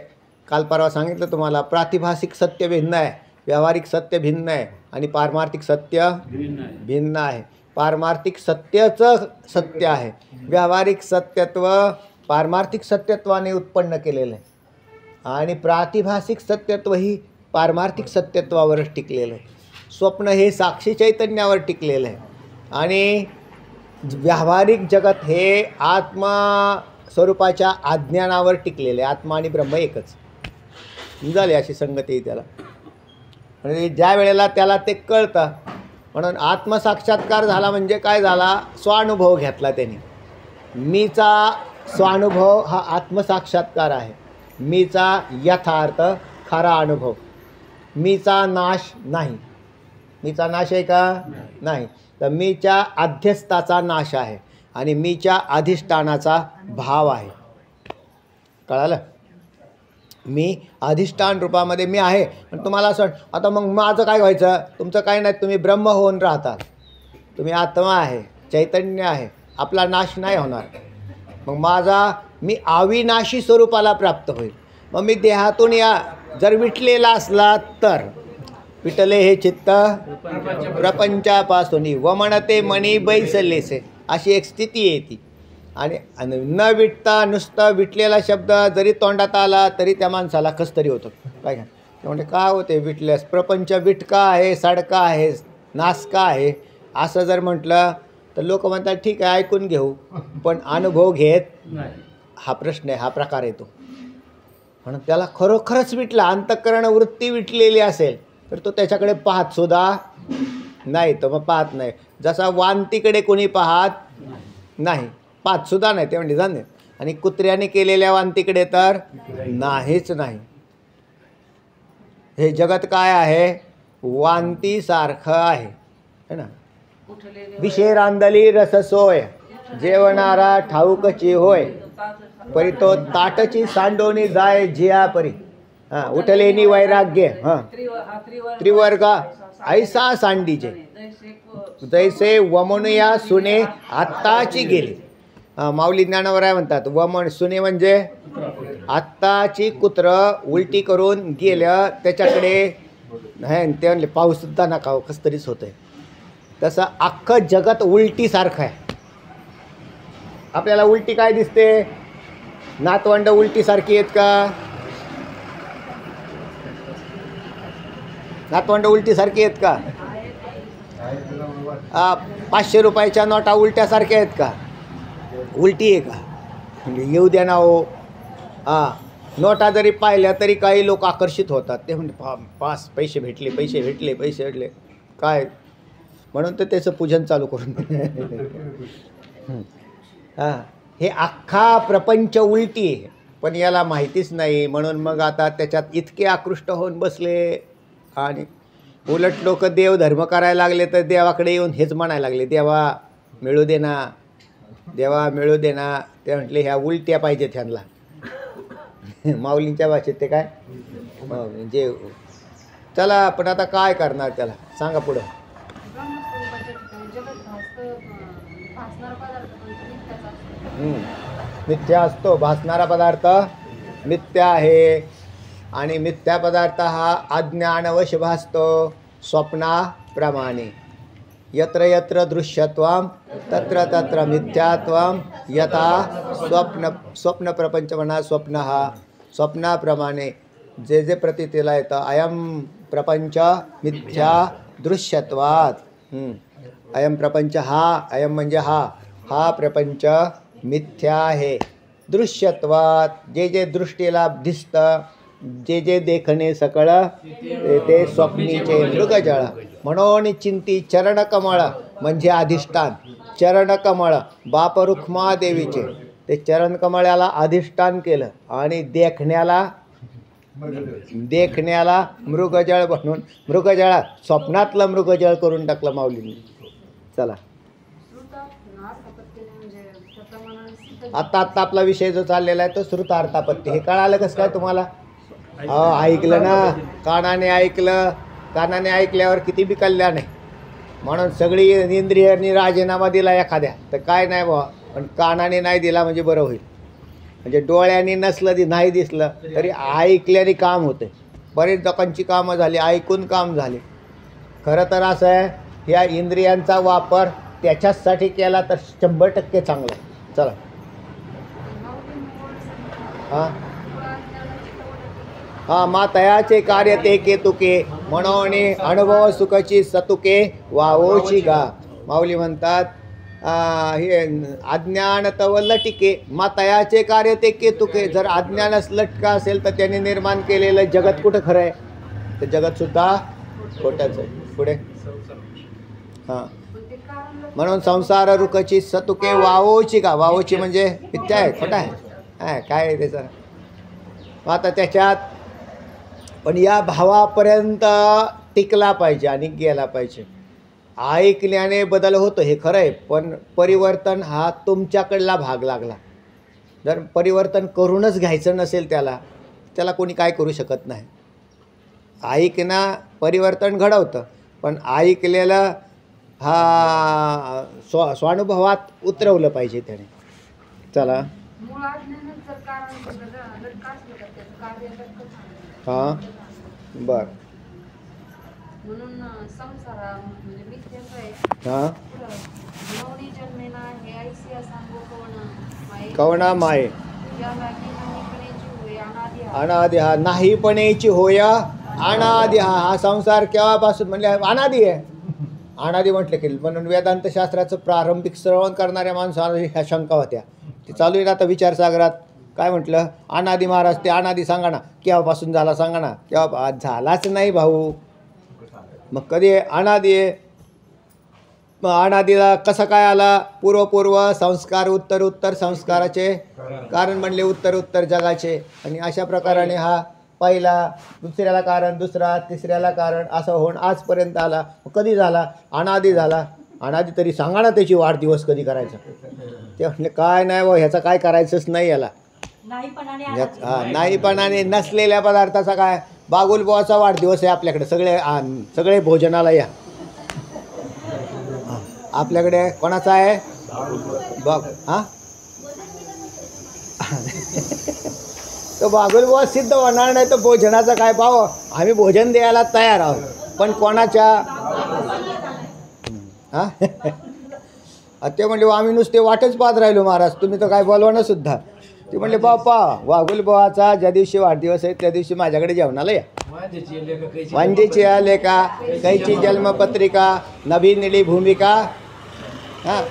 काल परवा सांगितलं तुम्हाला, प्रातिभासिक सत्य भिन्न आहे, व्यावहारिक सत्य भिन्न आहे आणि पारमार्थिक सत्य भिन्न आहे. पारमार्थिक सत्यचं सत्य आहे, व्यावहारिक सत्यत्व पारमार्थिक सत्यत्वाने उत्पन्न केलेलं आहे आणि प्रातिभासिक सत्यत्व ही पारमार्थिक सत्यत्वावरच टिकलेलं आहे. स्वप्न हे साक्षी चैतन्यावर टिकलेलं आहे आणि व्यावहारिक जगत हे आत्मा स्वरूपाच्या अज्ञानावर टिकलेले. आत्मा आणि ब्रह्म एकच झाले अशी संगती त्याला. म्हणजे ज्या वेळेला त्याला ते कळतं, म्हणून आत्मसाक्षात्कार झाला म्हणजे काय झाला? स्वानुभव घेतला त्याने. मीचा स्वानुभव हा आत्मसाक्षात्कार आहे. मीचा यथार्थ खरा अनुभव. मीचा नाश नाही. मीचा नाश आहे का? नाही. तर मीच्या अध्यस्थाचा नाश आहे आणि मीच्या अधिष्ठानाचा भाव आहे. कळालं? मी अधिष्ठान रूपामध्ये मी आहे. पण तुम्हाला असं आता मग माझं काय व्हायचं? तुमचं काय नाही, तुम्ही ब्रह्म होऊन राहता. तुम्ही आत्मा आहे, चैतन्य आहे, आपला नाश नाही होणार. मग माझा मी अविनाशी स्वरूपाला प्राप्त होईल. मग मी देहातून या जर विटलेला असला तर विटले हे चित्त प्रपंचापासून वमनते मणी बैसलेसे अशी एक स्थिती येते. आणि न विटता नुसतं विटलेला शब्द जरी तोंडात आला तरी त्या माणसाला कसतरी होतं. काय म्हणजे काय होते विटल्यास? प्रपंच विटका आहे, सडका आहे, नासका आहे असं जर म्हटलं तर लोक म्हणतात ठीक आहे ऐकून घेऊ, पण अनुभव घेत हा प्रश्न आहे, हा प्रकार येतो. म्हणून त्याला खरोखरच विटला, अंतःकरण वृत्ती विटलेली असेल तर तो त्याच्याकडे पाहत सुद्धा नाही. तो मग पाहत नाही. जसा वांतीकडे कोणी पाहत नाही, पाहत सुद्धा नाही ते म्हणजे जाणे. आणि कुत्र्याने केलेल्या वांतीकडे तर नाहीच नाही. हे जगत काय आहे? वांतीसारखं आहे, है ना. विषय रांदली रस सोय, जेवणारा ठाऊकची होय, परी तो ताटची सांडोनी जाय जिया परी. हां उठलेनी वैराग्य. हां त्रिवर्गा ऐसा सांडीचे, जैसे वमनुया सुने आत्ताची गेली. माऊली ज्ञानावर आहे म्हणतात वमन सुने म्हणजे आत्ताची कुत्रं उलटी करून गेलं त्याच्याकडे हे ते म्हणले पाऊससुद्धा नका हो, कसं तरीच होतं आहे. तसं अख्खं जगत उलटीसारखं आहे. आपल्याला उलटी काय दिसते? नातवंड उलटीसारखी आहेत का? नातवंड उलटीसारखी आहेत का? 500 रुपयाच्या नोटा उलट्यासारख्या आहेत का? उलटी आहे का? म्हणजे येऊ द्या ना हो. नोटा जरी पाहिल्या तरी काही लोक आकर्षित होतात. ते म्हणजे पास पैसे भेटले, पैसे भेटले, पैसे भेटले काय, म्हणून तर त्याचं पूजन चालू करून हे अख्खा प्रपंच उलटी आहे, पण याला माहितीच नाही. म्हणून मग आता त्याच्यात इतके आकृष्ट होऊन बसले. आणि उलट लोक देवधर्म करायला लागले तर देवाकडे येऊन हेच म्हणायला लागले, देवा मिळू दे ना, देवा मिळू दे ना. ते म्हटले ह्या उलट्या पाहिजेत ह्यांना. माऊलींच्या भाषेत ते काय म्हणजे चला, पण आता काय करणार त्याला, सांगा पुढं. मिथ्या असतो, भासणारा पदार्थ मिथ्या आहे. आणि मिथ्या पदार्थ हा अज्ञानवश भासतो स्वप्नाप्रमाणे. यत्र यत्र दृश्यत्वम तत्र तत्र मिथ्यात्वम यथा स्वप्न प्रपंच म्हणा. स्वप्न हा स्वप्नाप्रमाणे जे जे प्रतीतीला येतं. अयम प्रपंच मिथ्या दृश्यत्वात. अयम प्रपंच हा, अयम म्हणजे हा प्रपंच मिथ्या आहे. दृश्यत्वात जे जे दृष्टीला दिसतं, जे जे देखणे सकळ ते स्वप्नीचे मृगजळ. म्हणून चिंती चरणकमळ म्हणजे अधिष्ठान. चरणकमळ बाप रुक्मादेवीचे ते चरणकमळाला अधिष्ठान केलं आणि देखण्याला मृगजळ म्हणून मृगजळा स्वप्नातलं मृगजळ करून टाकलं माऊलींनी. चला आता आपला विषय जो चाललेला आहे तो श्रुतार्थापत्ती. हे कळालं कसं काय तुम्हाला? ऐकलं ना, कानाने ऐकलं. कानाने ऐकल्यावर किती बी कल्याण आहे. म्हणून सगळी इंद्रियांनी राजीनामा दिला एखाद्या तर काय नाही बाबा, पण कानाने नाही दिला म्हणजे बरं होईल. म्हणजे डोळ्यांनी नसलं नाही दिसलं तरी ऐकल्याने काम होते. बरेच लोकांची कामं झाली, ऐकून काम झाले. खरं तर असं आहे, ह्या इंद्रियांचा वापर त्याच्याचसाठी केला तर 100% चांगला आहे. चला मातयाचे कार्य ते केतुके म्हणून अनुभव सुखाची सतुके वावोची गा. माऊली म्हणतात हे अज्ञान तव लटिके मातयाचे कार्य ते केतुके. जर अज्ञानच लटका असेल तर त्याने निर्माण केलेलं जगत कुठं खरं आहे? तर जगतसुद्धा खोटंच आहे. पुढे म्हणून संसार रुखची सतुके वावोची गा. वावोची म्हणजे मिथ्या आहे, खोटा आहे. काय आहे त्याचं? आता त्याच्यात पण या भावापर्यंत टिकला पाहिजे आणि गेला पाहिजे. ऐकल्याने बदल होतो हे खरं आहे, पण परिवर्तन हा तुमच्याकडला भाग लागला. जर परिवर्तन करूनच घ्यायचं नसेल त्याला कोणी काय करू शकत नाही. ऐकणं परिवर्तन घडवतं, पण ऐकलेलं हा स्वानुभवात उतरवलं पाहिजे त्याने. चला बर म्हणून संसारा म्हणजे मिथ्याच आहे. कवना माये अनादि हा नाहीपणेची होय अनादि हा संसार केव्हापासून म्हणजे अनादि आहे. अनादि म्हटलं की म्हणून वेदांत शास्त्राचं प्रारंभिक श्रवण करणाऱ्या माणसाला ह्या शंका होत्या. ते चालू आहे आता विचारसागरात. काय म्हटलं? अनादि महाराज ते अनादि सांगा ना, केव्हापासून झाला सांगा ना. केव्हा झालाच नाही भाऊ, मग कधी अनादि आहे. मग अनादिला कसं काय आला? पूर्व संस्कार उत्तर संस्काराचे कारण म्हणले उत्तर जगाचे. आणि अशा प्रकाराने हा पहिला, दुसऱ्याला कारण, दुसरा, तिसऱ्याला कारण असं होऊन आजपर्यंत आला. कधी झाला? अनादि झाला. अनादि तरी सांगा ना त्याची वाढदिवस कधी करायचा? ते म्हटले काय नाही बा, ह्याचं काय करायचंच नाही. याला नाहीपणाने नसलेल्या पदार्थाचा काय? बागुलबुवाचा वाढदिवस आहे आपल्याकडे. सगळे भोजनाला या. आपल्याकडे कोणाचा आहे? बघ तो बागुलबुवा सिद्ध होणार नाही तर भोजनाचा काय भाव? आम्ही भोजन द्यायला तयार आहोत, पण कोणाच्या? ते म्हणले आम्ही नुसते वाटच पाहत राहिलो महाराज, तुम्ही तर काय बोलवा ना सुद्धा. ते म्हणले बाप्पा वाघुल बुवाचा ज्या दिवशी वाढदिवस आहे त्या दिवशी माझ्याकडे जेवणाला या. वांजेची आले का कैची जन्मपत्रिका नवीन निळी भूमिका हां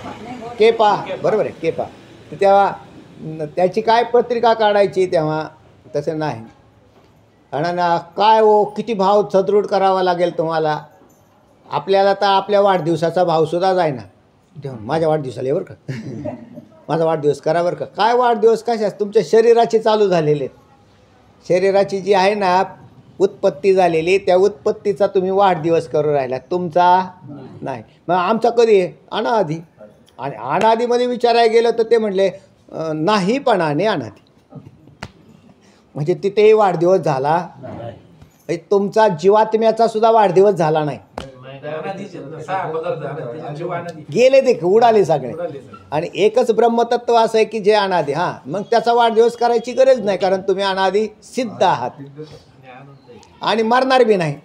केपा बरोबर आहे केपा. तर तेव्हा त्याची काय पत्रिका काढायची तेव्हा तसं नाही. आणि काय हो किती भाव सदृढ करावा लागेल तुम्हाला. आपल्याला तर आपल्या वाढदिवसाचा भावसुद्धा जायना. तेव्हा माझ्या वाढदिवसाला ये बरं का माझा वाढदिवस करा बरं का. काय वाढदिवस कशाच तुमच्या शरीराची चालू झालेले. शरीराची जी आहे ना उत्पत्ती झालेली त्या उत्पत्तीचा तुम्ही वाढदिवस करू राहिला तुमचा नाही. मग आमचा कधी आहे अनादी. आणि अनादीमध्ये विचारायला गेलं तर ते म्हणले नाहीपणाने अनादी. म्हणजे तिथेही वाढदिवस झाला म्हणजे तुमचा जीवात्म्याचा सुद्धा वाढदिवस झाला नाही. गेले ते उडाले सगळे. आणि एकच ब्रह्मतत्व असं आहे की जे अनादी. हां मग त्याचा वाढदिवस करायची गरज नाही कारण तुम्ही अनादी सिद्ध आहात आणि मरणार बी नाही.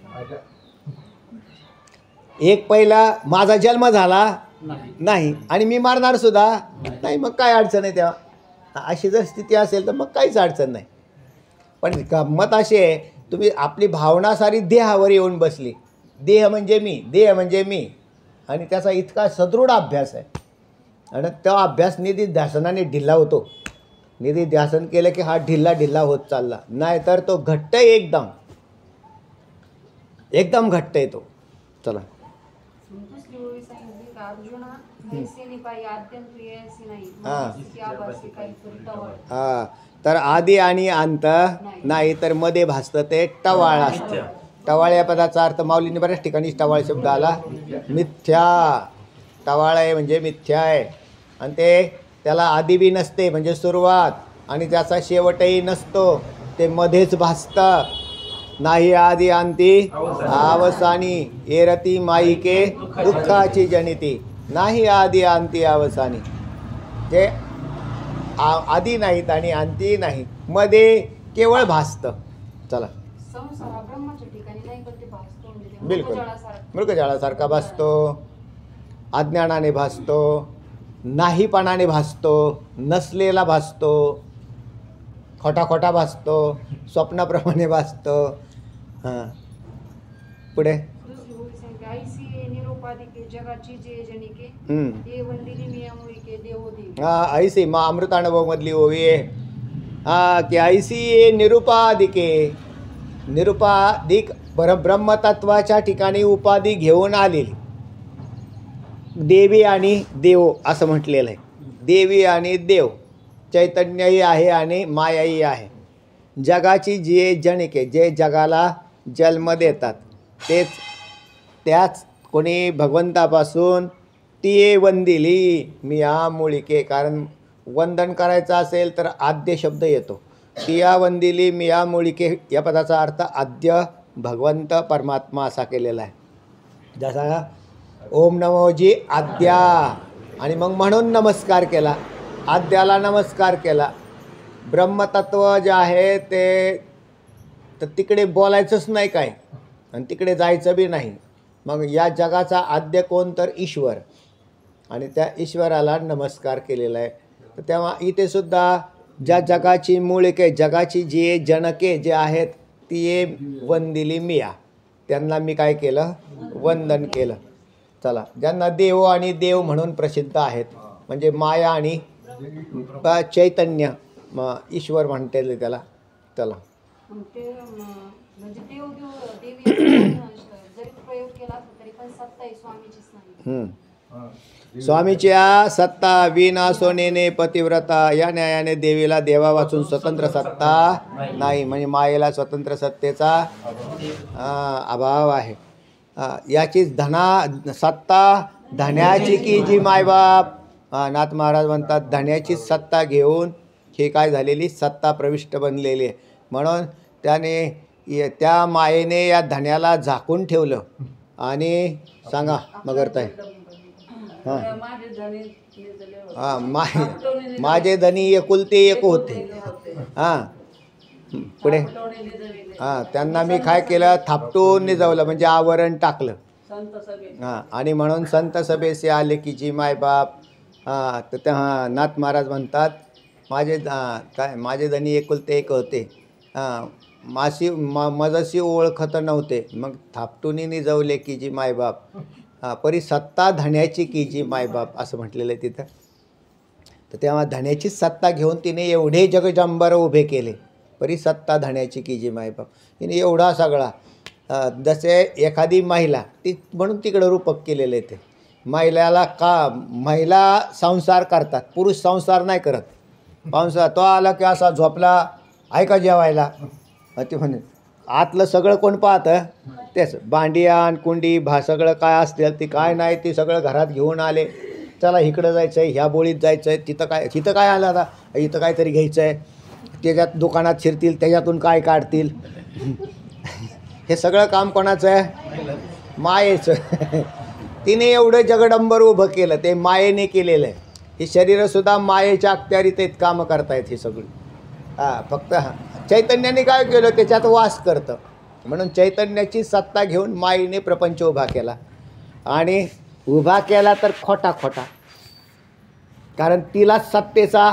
एक पहिला माझा जन्म झाला नाही आणि मी मरणार सुद्धा नाही. मग काय अडचण आहे तेव्हा. अशी जर स्थिती असेल तर मग काहीच अडचण नाही. पण गंमत अशी आहे तुम्ही आपली भावना सारी देहावर येऊन बसली. देह म्हणजे मी देह म्हणजे मी आणि त्याचा इतका सदृढ अभ्यास आहे. आणि तो अभ्यास निधी ध्यासनाने ढिल्ला होतो. निधी ध्यासन केलं की हा ढिल्ला ढिल्ला होत चालला. नाहीतर तो घट्ट एकदम एकदम घट्ट येतो. चला दुसरी ओळी सांगितली का अर्जुना मैसेनी पायी आद्यंत प्रियसी नाही हां. मनस्थिती आभासी काहीतरी टवळ. हां तर आधी आणि अंत नाही तर मध्ये भासतं ते टवाळ असतं. टवाळ या पदाचा अर्थ माऊलीने बऱ्याच ठिकाणी टवाळ शब्द आला. मिथ्या टवाळ आहे म्हणजे मिथ्या आहे. आणि ते त्याला आधी बी नसते म्हणजे सुरुवात आणि त्याचा शेवटही नसतो. ते मध्येच भासतं. नाही आधी अंती अवसानी एरती माईके दुःखाची जनिती. नाही आधी अंती अवसानी जे आधी नाहीत आणि अंती नाहीत मध्ये केवळ भासतं. चला संसार हा ब्रह्माच्या ठिकाणी नाही पण ते भासतो म्हणजे ते बिलकुल मृगजळासारखं. मृगजळासारखा भासतो. अज्ञानाने भासतो. नाहीपणाने भासतो. नसलेला भासतो. खोटा खोटा भासतो. स्वप्नाप्रमाणे भासतो. हां पुढे दुसरी ओळी सांगितली ऐसी निरोपाधिके जगाची जे जनिके देव वंदिनी मियामुळिके देवो देवी. हां ऐसी मग अमृतानुभवमधली ओवी आहे. हां की ऐसी निरुपाधिके निरुपाधिक परब्रह्मतत्वाच्या ठिकाणी उपाधी घेऊन आलेली देवी आणि देव असं म्हटलेलं आहे. देवी आणि देव चैतन्यही आहे आणि मायाही आहे. जगाची जे जनिके जे जगाला जन्म देतात त्याच कोणी भगवंतापासून ती वंदिली मिया मुळिके. कारण वंदन करायचं असेल तर आद्य शब्द येतो. तिया वंदिली मिया मुळिके या पदाचा अर्थ आद्य भगवंत परमात्मा असा केलेला आहे. जसा ओम नमोजी आद्या आणि मग म्हणून नमस्कार केला. आद्याला नमस्कार केला. ब्रह्मतत्व जे आहे ते तर तिकडे बोलायचंच नाही काय आणि तिकडे जायचं बी नाही. मग या जगाचा आद्य कोण तर ईश्वर आणि त्या ईश्वराला नमस्कार केलेला आहे. तर तेव्हा इथे सुद्धा ज्या जगाची मुळिके जगाची जे जनके जे आहेत ती वंदिली मिया त्यांना मी काय केलं वंदन केलं. चला ज्यांना देव आणि देव म्हणून प्रसिद्ध आहेत म्हणजे माया आणि चैतन्य ईश्वर म्हणते त्याला. चला मग ते म्हणजे देव देव देवी जरी प्रयोग केला असला तरी पण सत्ता ही स्वामीचीच नाही. स्वामीच्या सत्ता विना सोनेने पतिव्रता या न्यायाने देवीला देवा वाचून स्वतंत्र सत्ता नाही. म्हणजे मायेला स्वतंत्र सत्तेचा अभाव आहे. याचीच सत्ता धन्याची की जी मायबाप. नाथ महाराज म्हणतात धन्याची सत्ता घेऊन हे काय झालेली सत्ता प्रविष्ट बनलेली आहे. म्हणून त्याने त्या मायेने या धन्याला झाकून ठेवलं आणि सांगा मगरताय हां माझे धनी एकुलते एक होते. हां पुढे हां त्यांना मी काय केलं थापटून निजवलं म्हणजे आवरण टाकलं. हां आणि म्हणून संत सभेसे आले की जी मायबाप हां तर त्या नाथ महाराज म्हणतात काय माझे धनी एकुलते एक होते मजसी ओळखत नव्हते मग थापटुनी निजवले की जी मायबाप परी सत्ता धण्याची की जी मायबाप असं म्हटलेलं आहे तिथं. तर तेव्हा धण्याचीच सत्ता घेऊन तिने एवढे जगजंबर उभे केले. परी सत्ता धण्याची की जी मायबाप. तिने एवढा सगळा जसे एखादी महिला ती म्हणून तिकडं रूपक केलेलं आहे ते. महिला संसार करतात, पुरुष संसार नाही करत. तो आला की असा झोपला आहे का जेवायला ते म्हणे आतलं सगळं कोण पाहतं तेच भांडियान कुंडी सगळं काय असतील ती काय नाही ती सगळं घरात घेऊन आले. चला इकडं जायचं आहे ह्या बोळीत जायचं आहे तिथं काय आलं आता इथं काहीतरी घ्यायचं आहे त्याच्यात दुकानात शिरतील त्याच्यातून काय काढतील. हे सगळं काम कोणाचं आहे मायेचं. तिने एवढं जगडंबर उभं केलं ते मायेने केलेलं आहे. ही शरीरसुद्धा मायेच्या अखत्यारीत आहेत कामं करतायत ही सगळी. फक्त चैतन्याने काय केलं त्याच्यात वास करतं म्हणून चैतन्याची सत्ता घेऊन मायेने प्रपंच उभा केला. आणि उभा केला तर खोटा कारण तिला सत्तेचा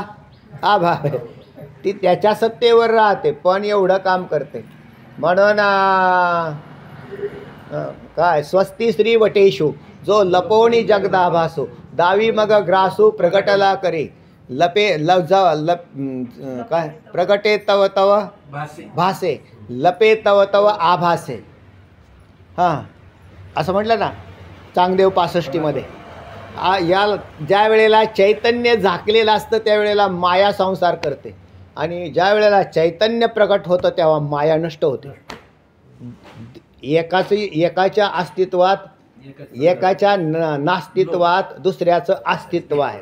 अभाव आहे. ती त्याच्या सत्तेवर राहते पण एवढं काम करते म्हणून काय स्वस्ती श्री वटेशू जो लपवणी जगदाभासो दावी मग ग्रासू प्रगटला करे काय प्रगटे तव तव भासे लपे तव तव आभासे. हां असं म्हटलं ना चांगदेव 65मध्ये. या ज्या वेळेला चैतन्य झाकलेलं असतं त्यावेळेला माया संसार करते आणि ज्या वेळेला चैतन्य प्रकट होतं तेव्हा माया नष्ट होते. एकाच्या अस्तित्वात एकाच्या नास्तित्वात दुसऱ्याचं अस्तित्व आहे.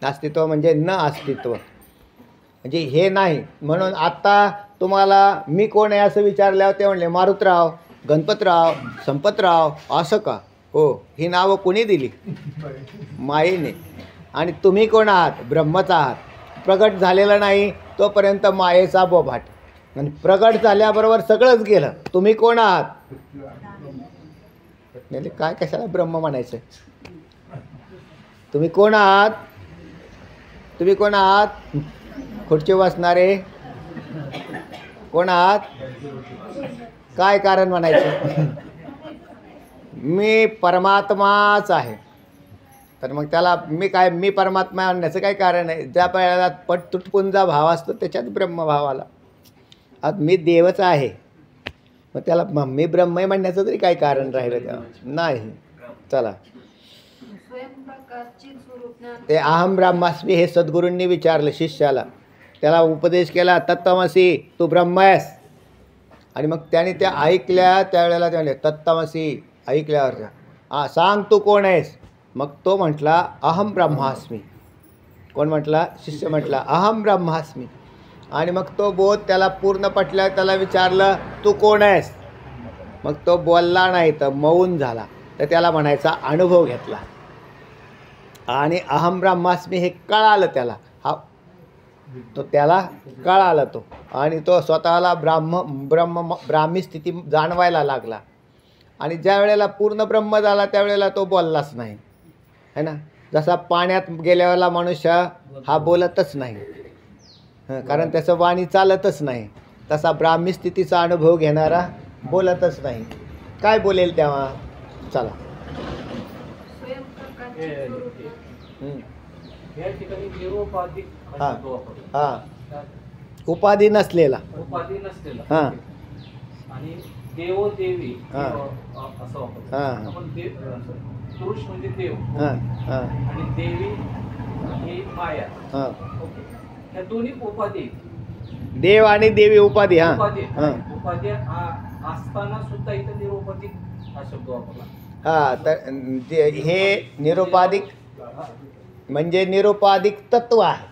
नास्तित्व म्हणजे न अस्तित्व म्हणजे हे नाही. म्हणून आत्ता तुम्हाला मी कोण आहे असं विचारल्यावर ते म्हणले मारुतराव गणपतराव संपतराव असं का. हो ही नावं कोणी दिली मायेने. आणि तुम्ही कोण आहात ब्रह्मच आहात. प्रगट झालेलं नाही तोपर्यंत मायेचा बोभाट आणि प्रगट झाल्याबरोबर सगळंच गेलं. तुम्ही कोण आहात म्हणजे काय कशाला ब्रह्म म्हणायचं. तुम्ही कोण आहात खुर्ची बसणारे कोण आहात काय कारण म्हणायचं. मी परमात्माच आहे तर मग त्याला मी परमात्मा आणण्याचं काय कारण आहे. ज्या वेळेला तुटपुंजा भाव असतो त्याच्यात ब्रह्मभाव आला. आज मी देवच आहे मग त्याला मी ब्रह्म म्हणण्याचं तरी काय कारण राहिलं तेव्हा नाही. चला ते अहम ब्रह्मास्मी हे सद्गुरूंनी विचारलं शिष्याला. त्याला उपदेश केला तत्त्वमसी तू ब्रह्म आहेस. आणि मग त्याने त्या ऐकल्या त्यावेळेला ते म्हणले तत्त्वमसी ऐकल्यावर सांग तू कोण आहेस. मग तो म्हटला अहम ब्रह्मास्मी. कोण म्हटला शिष्य म्हटला अहम ब्रह्मास्मी. आणि मग तो बोध त्याला पूर्ण पटला. त्याला विचारलं तू कोण आहेस. मग तो बोलला नाही तर मौन झाला. तर त्याला म्हणायचा अनुभव घेतला आणि अहम ब्रह्मास्मी हे कळालं त्याला. त्याला कळालं तो आणि तो स्वतःला ब्राह्मी स्थिती जाणवायला लागला. आणि ज्या वेळेला पूर्ण ब्रह्म झाला त्यावेळेला तो बोललाच नाही है ना. जसा पाण्यात गेल्यावेळेला मनुष्य हा बोलतच नाही कारण त्याचं वाणी चालतच नाही. तसा ब्राह्मी स्थितीचा अनुभव घेणारा बोलतच नाही. काय बोलेल तेव्हा. चला हां हां उपाधी नसलेला हां आणि देव देवी असं वापरतो. पुरुष म्हणजे देव आणि देवी ही माया. ह्या दोन्ही उपाधी देव आणि देवी उपाधी. हां उपाधी असताना सुद्धा इथं निरुपाधिक हा शब्द वापरला. तर हे निरुपाधिक म्हणजे निरुपाधिक तत्व आहे.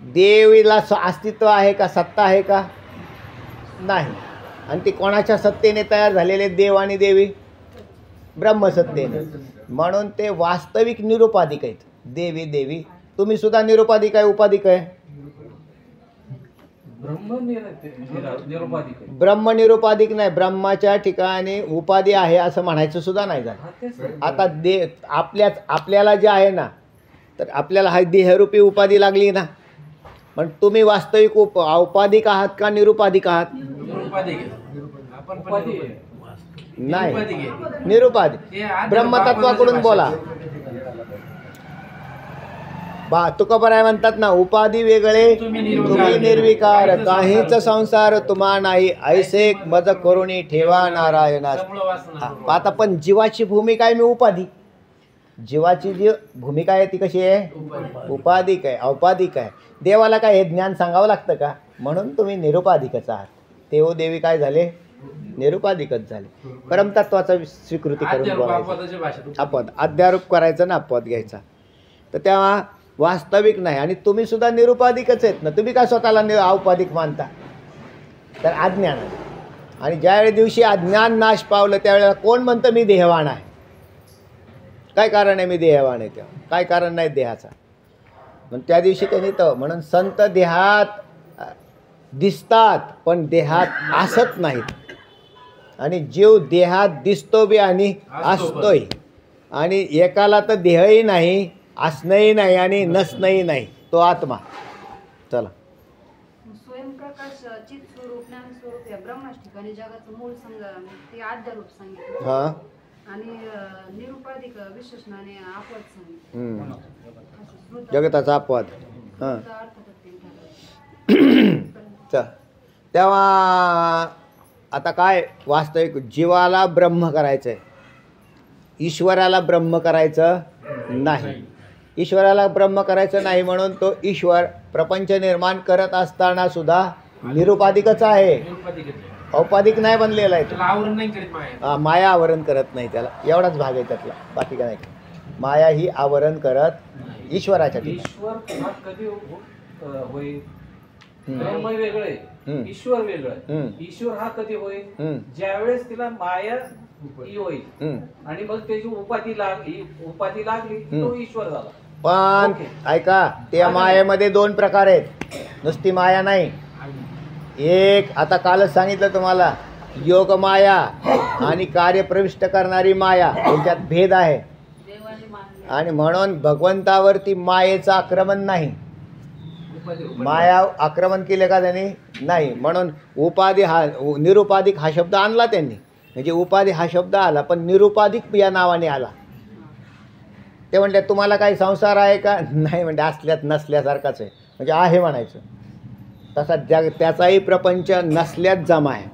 देवीला अस्तित्व आहे का सत्ता आहे का नाही. आणि ती कोणाच्या सत्तेने तयार झालेले देव आणि देवी ब्रह्मसत्तेने. म्हणून ते वास्तविक निरुपाधिक आहेत देवी देवी. तुम्ही सुद्धा निरुपाधिक आहे उपाधिक आहे. ब्रह्म निरुपाधिक नाही. ब्रह्माच्या ठिकाणी उपाधी आहे असं म्हणायचं सुद्धा नाही झालं. आता आपल्याला जे आहे ना तर आपल्याला हा देहरूपी उपाधी लागली ना. पण तुम्ही वास्तविक औपाधिक आहात का निरुपाधिक आहात? उपाधी आहे. नाही, निरुपाधिक. ब्रह्मतत्वाकडून बोला. तुकोबराय म्हणतात ना, उपाधी वेगळे तुम्ही निर्विकार, काहीच संसार तुम्हा नाही, ऐसे मज करुणी ठेवा नारायणास. आता पण जीवाची भूमिका आहे मी उपाधी. जीवाची जी भूमिका आहे ती कशी आहे? उपाधिक आहे, औपाधिक आहे. देवाला काय हे ज्ञान सांगावं लागतं का? म्हणून तुम्ही निरुपाधिकच आहात. देव देवी काय झाले? निरुपाधिकच झाले. परमतत्वाचा स्वीकृती करून बोलायचं. अपद अध्यारोप करायचा ना, अपवाद घ्यायचा. तर तेव्हा वास्तविक नाही. आणि तुम्ही सुद्धा निरुपाधिकच आहेत ना. तुम्ही काय स्वतःला औपाधिक मानता? तर अज्ञान आहे. आणि ज्यावेळी दिवशी अज्ञान नाश पावलं त्यावेळेला कोण म्हणतं मी देहवान आहे? काय कारण आहे मी देहवान आहे? तेव्हा काय कारण नाही देहाचा? मग त्या दिवशी त्यांनी तर म्हणून संत देहात दिसतात पण देहात असत नाहीत. आणि जीव देहात दिसतो बी आणि असतोय. आणि एकाला तर देहही नाही, असणंही नाही आणि नसणंही नाही, तो आत्मा. चला, स्वयंप्रकाश चित स्वरूप ज्ञान स्वरूप या ब्रह्माच ठिकाणी जगाचं मूळ ते आद्यरूप सांगितलं. हां, आणि निरुपाधिक विशेषणाने अपवाद सांगितलं. जगताचा अपवाद. हां, अर्थात तेव्हा आता काय वास्तविक जीवाला ब्रह्म करायचं आहे, ईश्वराला ब्रह्म करायचं नाही. ईश्वराला ब्रह्म करायचं नाही म्हणून तो ईश्वर प्रपंच निर्माण करत असताना सुद्धा निरुपाधिकच आहे, औपाधिक नाही बनलेला आहे. माया आवरण करत नाही त्याला. एवढाच भाग आहे त्यातला, बाकी काय नाही. माया ही आवरण करत ईश्वराच्या ठिकाणी. ईश्वर हा कधी होईल? ब्रह्म वेगळे, ईश्वर वेगळं. ईश्वर हा कधी होईल? ज्यावेळेस तिला माया ही होईल आणि मग त्याची उपाधी लागली तो ईश्वर झाला. पण ऐका, त्या मायेमध्ये दोन प्रकार आहेत, नुसती माया नाही. एक आता कालच सांगितलं तुम्हाला, योग माया आणि कार्य प्रविष्ट करणारी माया, त्यांच्यात भेद आहे. आणि म्हणून भगवंतावरती मायेचं आक्रमण नाही. माया आक्रमण केले का त्यांनी? नाही. म्हणून उपाधी हा निरुपाधिक हा शब्द आणला त्यांनी. म्हणजे उपाधी हा शब्द आला पण निरुपाधिक या नावाने आला. ते म्हणले तुम्हाला काही संसार आहे का? नाही म्हणजे असल्यात नसल्यासारखाच आहे, म्हणजे आहे म्हणायचं. तसा त्याचाही प्रपंच नसल्यात जमा आहे.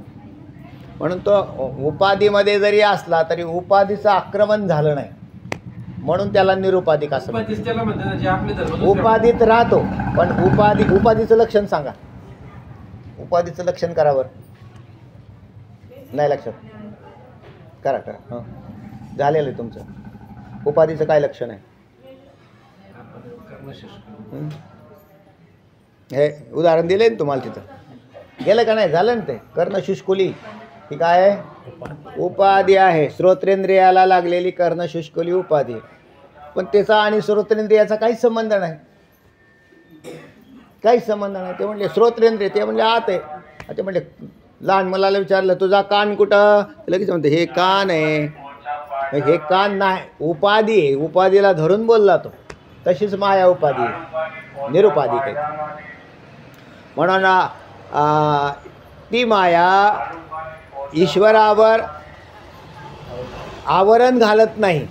म्हणून तो उपाधीमध्ये जरी असला तरी उपाधीचं आक्रमण झालं नाही म्हणून त्याला निरुपाधिक असं म्हणतात. उपाधीत राहतो पण उपाधीचं लक्षण सांगा. उपाधीचं लक्षण करावर नाही लक्षात? करा. हां, झालेलं आहे तुमचं. उपाधीचं काय लक्षण आहे? हे उदाहरण दिले ना तुम्हाला, तिथं गेलं का नाही? झालं ना ते. कर्णशुष्कुली ही काय आहे? उपाधी आहे. श्रोत्रेंद्रियाला लागलेली कर्णशुष्कुली उपाधी आहे. पण त्याचा आणि श्रोत्रेंद्रियाचा काहीच संबंध नाही, काहीच संबंध नाही. ते म्हणले श्रोत्रेंद्रिय, ते म्हणले आत आहे. ते म्हणले लहान मुलाला विचारलं तुझा कान कुठं? लगेच म्हणते हे कान आहे. हे कान नाही, उपाधी आहे. उपाधीला धरून बोलला तो. तशीच माया उपाधी आहे, निरुपाधिक आहे. म्हणून ती माया ईश्वरावर आवरण घालत नाही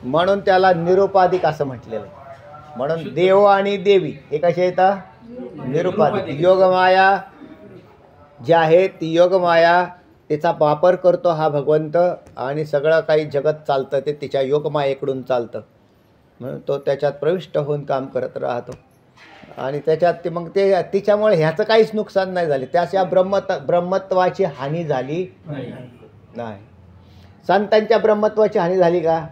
म्हणून त्याला निरुपाधिक असं म्हटलेलं आहे. म्हणून देव आणि देवी हे कसे येतात? निरुपाधिक. योगमाया जी आहे ती योगमाया, तिचा वापर करतो हा भगवंत आणि सगळं काही जगत चालतं ते तिच्या योगमायेकडून चालतं. म्हणून तो त्याच्यात प्रविष्ट होऊन काम करत राहतो. आणि त्याच्यात मग ते तिच्यामुळे ह्याचं काहीच नुकसान नाही झाले. त्याच्या ब्रह्मत्वाची हानी झाली नाही. संतांच्या ब्रह्मत्वाची हानी झाली का?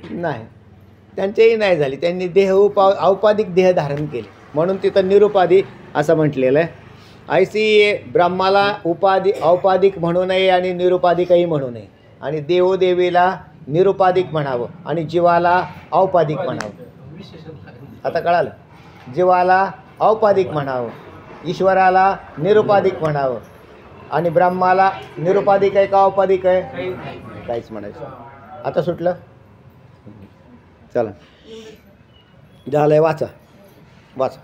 नाही, त्यांचीही नाही झाली. त्यांनी औपाधिक देह धारण केले म्हणून तिथं निरुपाधी असं म्हटलेलं आहे. ऐसी ब्रह्माला औपाधिक म्हणू नये आणि निरुपाधिकही म्हणू नये. आणि देवोदेवीला निरुपाधिक म्हणावं आणि जीवाला औपाधिक म्हणावं. आता कळालं? जीवाला औपाधिक म्हणावं, ईश्वराला निरुपाधिक म्हणावं. आणि ब्रह्माला निरुपाधिक आहे का औपाधिक आहे? काहीच म्हणायचं. आता सुटलं? चला. झालंय, वाचा वाचा.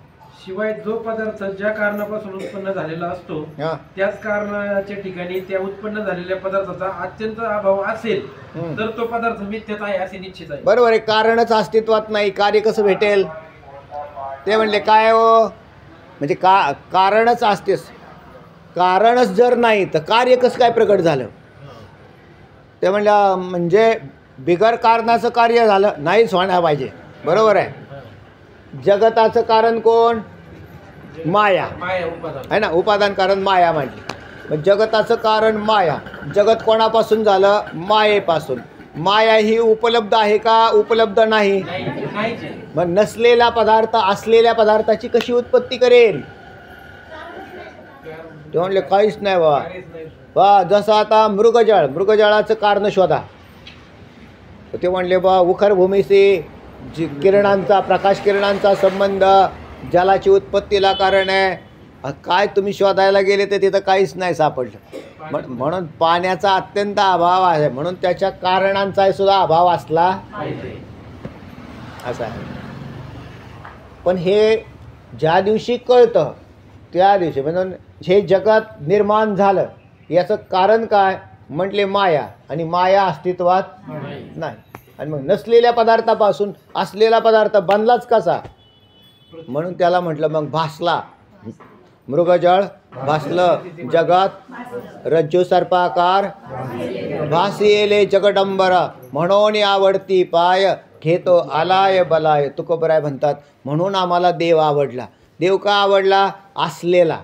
शिवाय जो पदार्थ ज्या कारणापासून उत्पन्न झालेला असतो हा त्याच कारणाच्या ठिकाणी त्या उत्पन्न झालेल्या पदार्थाचा अत्यंत अभाव असेल तर तो पदार्थ मिथ्याचा आहे असे निश्चित आहे. बरोबर आहे. कारणच अस्तित्वात नाही, कार्य कसं भेटेल? ते म्हणले काय हो, म्हणजे कारणच असतेच, कारणच जर नाही तर कार्य कसं काय प्रकट झालं? ते म्हणलं म्हणजे बिगर कारणाचं कार्य झालं नाहीच व्हायला पाहिजे. बरोबर आहे. जगताचं कारण कोण? माया माया उपादान आहे ना, उपादान कारण माया म्हटली. मग जगताचं कारण माया. जगत कोणापासून झालं? मायेपासून. माया ही उपलब्ध आहे का? उपलब्ध नाही. नाहीच आहे. मग नसलेला पदार्थ असलेल्या पदार्थाची कशी उत्पत्ती करेल? ते म्हणले काहीच नाही बाबा. काहीच नाही. बा जसं आता मृगजळाचं कारण शोधा. ते म्हणले बा उखरभूमीशी किरणांचा, प्रकाश किरणांचा संबंध जलाची उत्पत्तीला कारण आहे. काय तुम्ही शोधायला गेले तर तिथं काहीच नाही सापडलं. म्हणून पाण्याचा अत्यंत अभाव आहे, म्हणून त्याच्या कारणांचा सुद्धा अभाव असला असा आहे. पण हे ज्या दिवशी कळतं त्या दिवशी म्हणून हे जगत निर्माण झालं याचं कारण काय म्हटले? माया. आणि माया अस्तित्वात नाही. आणि मग नसलेल्या पदार्थापासून असलेला पदार्थ बनलाच कसा? म्हणून त्याला म्हटलं मग भासला. मृगजळ भासलं जगात, रज्जू सर्पाकार भासी येले जगडंबर, म्हणून आवडती पाय घेतो आलाय बलाय. तुकोबराय म्हणतात म्हणून आम्हाला देव आवडला. देव का आवडला? असलेला.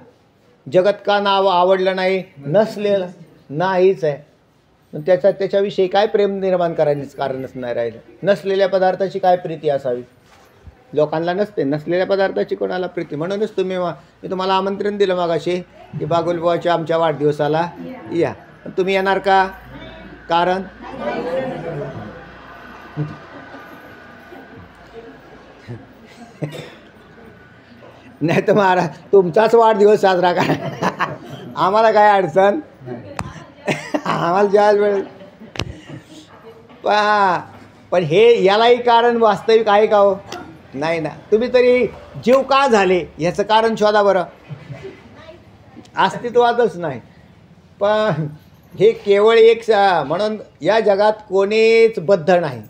जगत का नाव आवडलं नाही? नसलेलं नाहीच आहे. त्याच्याविषयी काय प्रेम निर्माण करायचं कारणच नाही राहिलं. नसलेल्या पदार्थाची काय प्रीती असावी? लोकांना नसते नसलेल्या पदार्थाची कोणाला प्रीती. म्हणूनच मी तुम्हाला आमंत्रण दिलं मागाशी की बागुलबाबाच्या आमच्या वाढदिवसाला या. तुम्ही येणार का? कारण नाही तर महाराज तुमचाच वाढदिवस साजरा करा, आम्हाला काय अडचण. आम्हाला ज्याच वेळेस पण हे यालाही कारण वास्तविक आहे का हो? नाही ना. तुम्ही तरी जीव का झाले ह्याचं कारण शोधा बरं. अस्तित्वातच नाही. पण हे केवळ एक म्हणून या जगात कोणीच बद्ध नाही.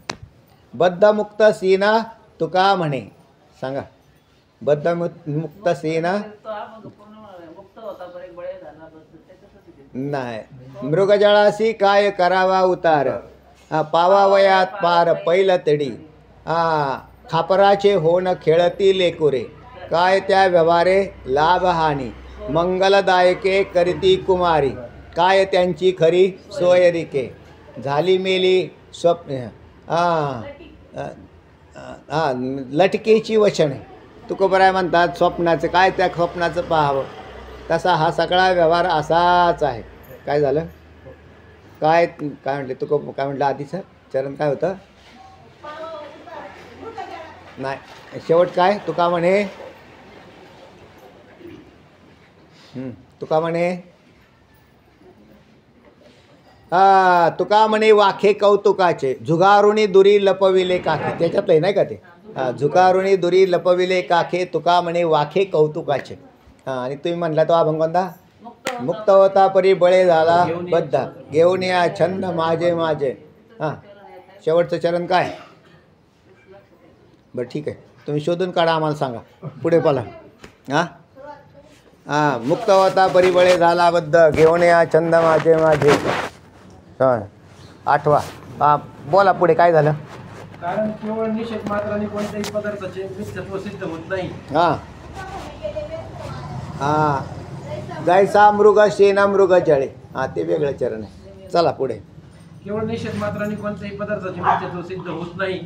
बद्धमुक्त सीन तुका म्हणे. सांगा बद्धमुक्त सीन नाही. मृगजळाशी काय करावा उतार, पावावयात पार पैल तडी. खापराचे होण खेळती लेकुरे, काय त्या व्यवहारे लाभ हानी. मंगलदायके करीती कुमारी, काय त्यांची खरी सोयरिके. झाली मेली स्वप्न लटकेची वचने. तुकोबराय म्हणतात स्वप्नाचं काय, त्या स्वप्नाचं पाहावं. तसा हा सगळा व्यवहार असाच आहे. काय झालं? काय म्हटले काय म्हटलं आधीचं चरण काय होतं? नाही शेवट काय? तुका म्हणे तुका म्हणे तुका म्हणे वाखे कौतुकाचे, झुगारुणी दुरी लपविले काखे. त्याच्यात आहे नाही का ते? झुगारुणी दुरी लपविले काखे, तुका म्हणे वाखे कौतुकाचे. आणि तुम्ही म्हणला तो अभंग कोणता? मुक्त होता परी बळे झाला बद्ध, घेऊन या छंद माझे माझे. शेवटचं चरण काय? बरं ठीक आहे, तुम्ही शोधून काढा, आम्हाला सांगा पुढे बोला. मुक्त होता परी बळे झाला बद्ध, घेऊन या छंद माझे माझे. आठवा. बोला पुढे काय झालं? कारण केवळ निषेध मात्राने कोणत्याही पदार्थाचे मिथ्यत्व सिद्ध होत नाही. जैसा मृग शेना मृग जळे. ते वेगळं चरण आहे. चला पुढे. केवळ निषेध मात्राने कोणत्याही पदार्थाचे मिथ्यत्व सिद्ध होत नाही.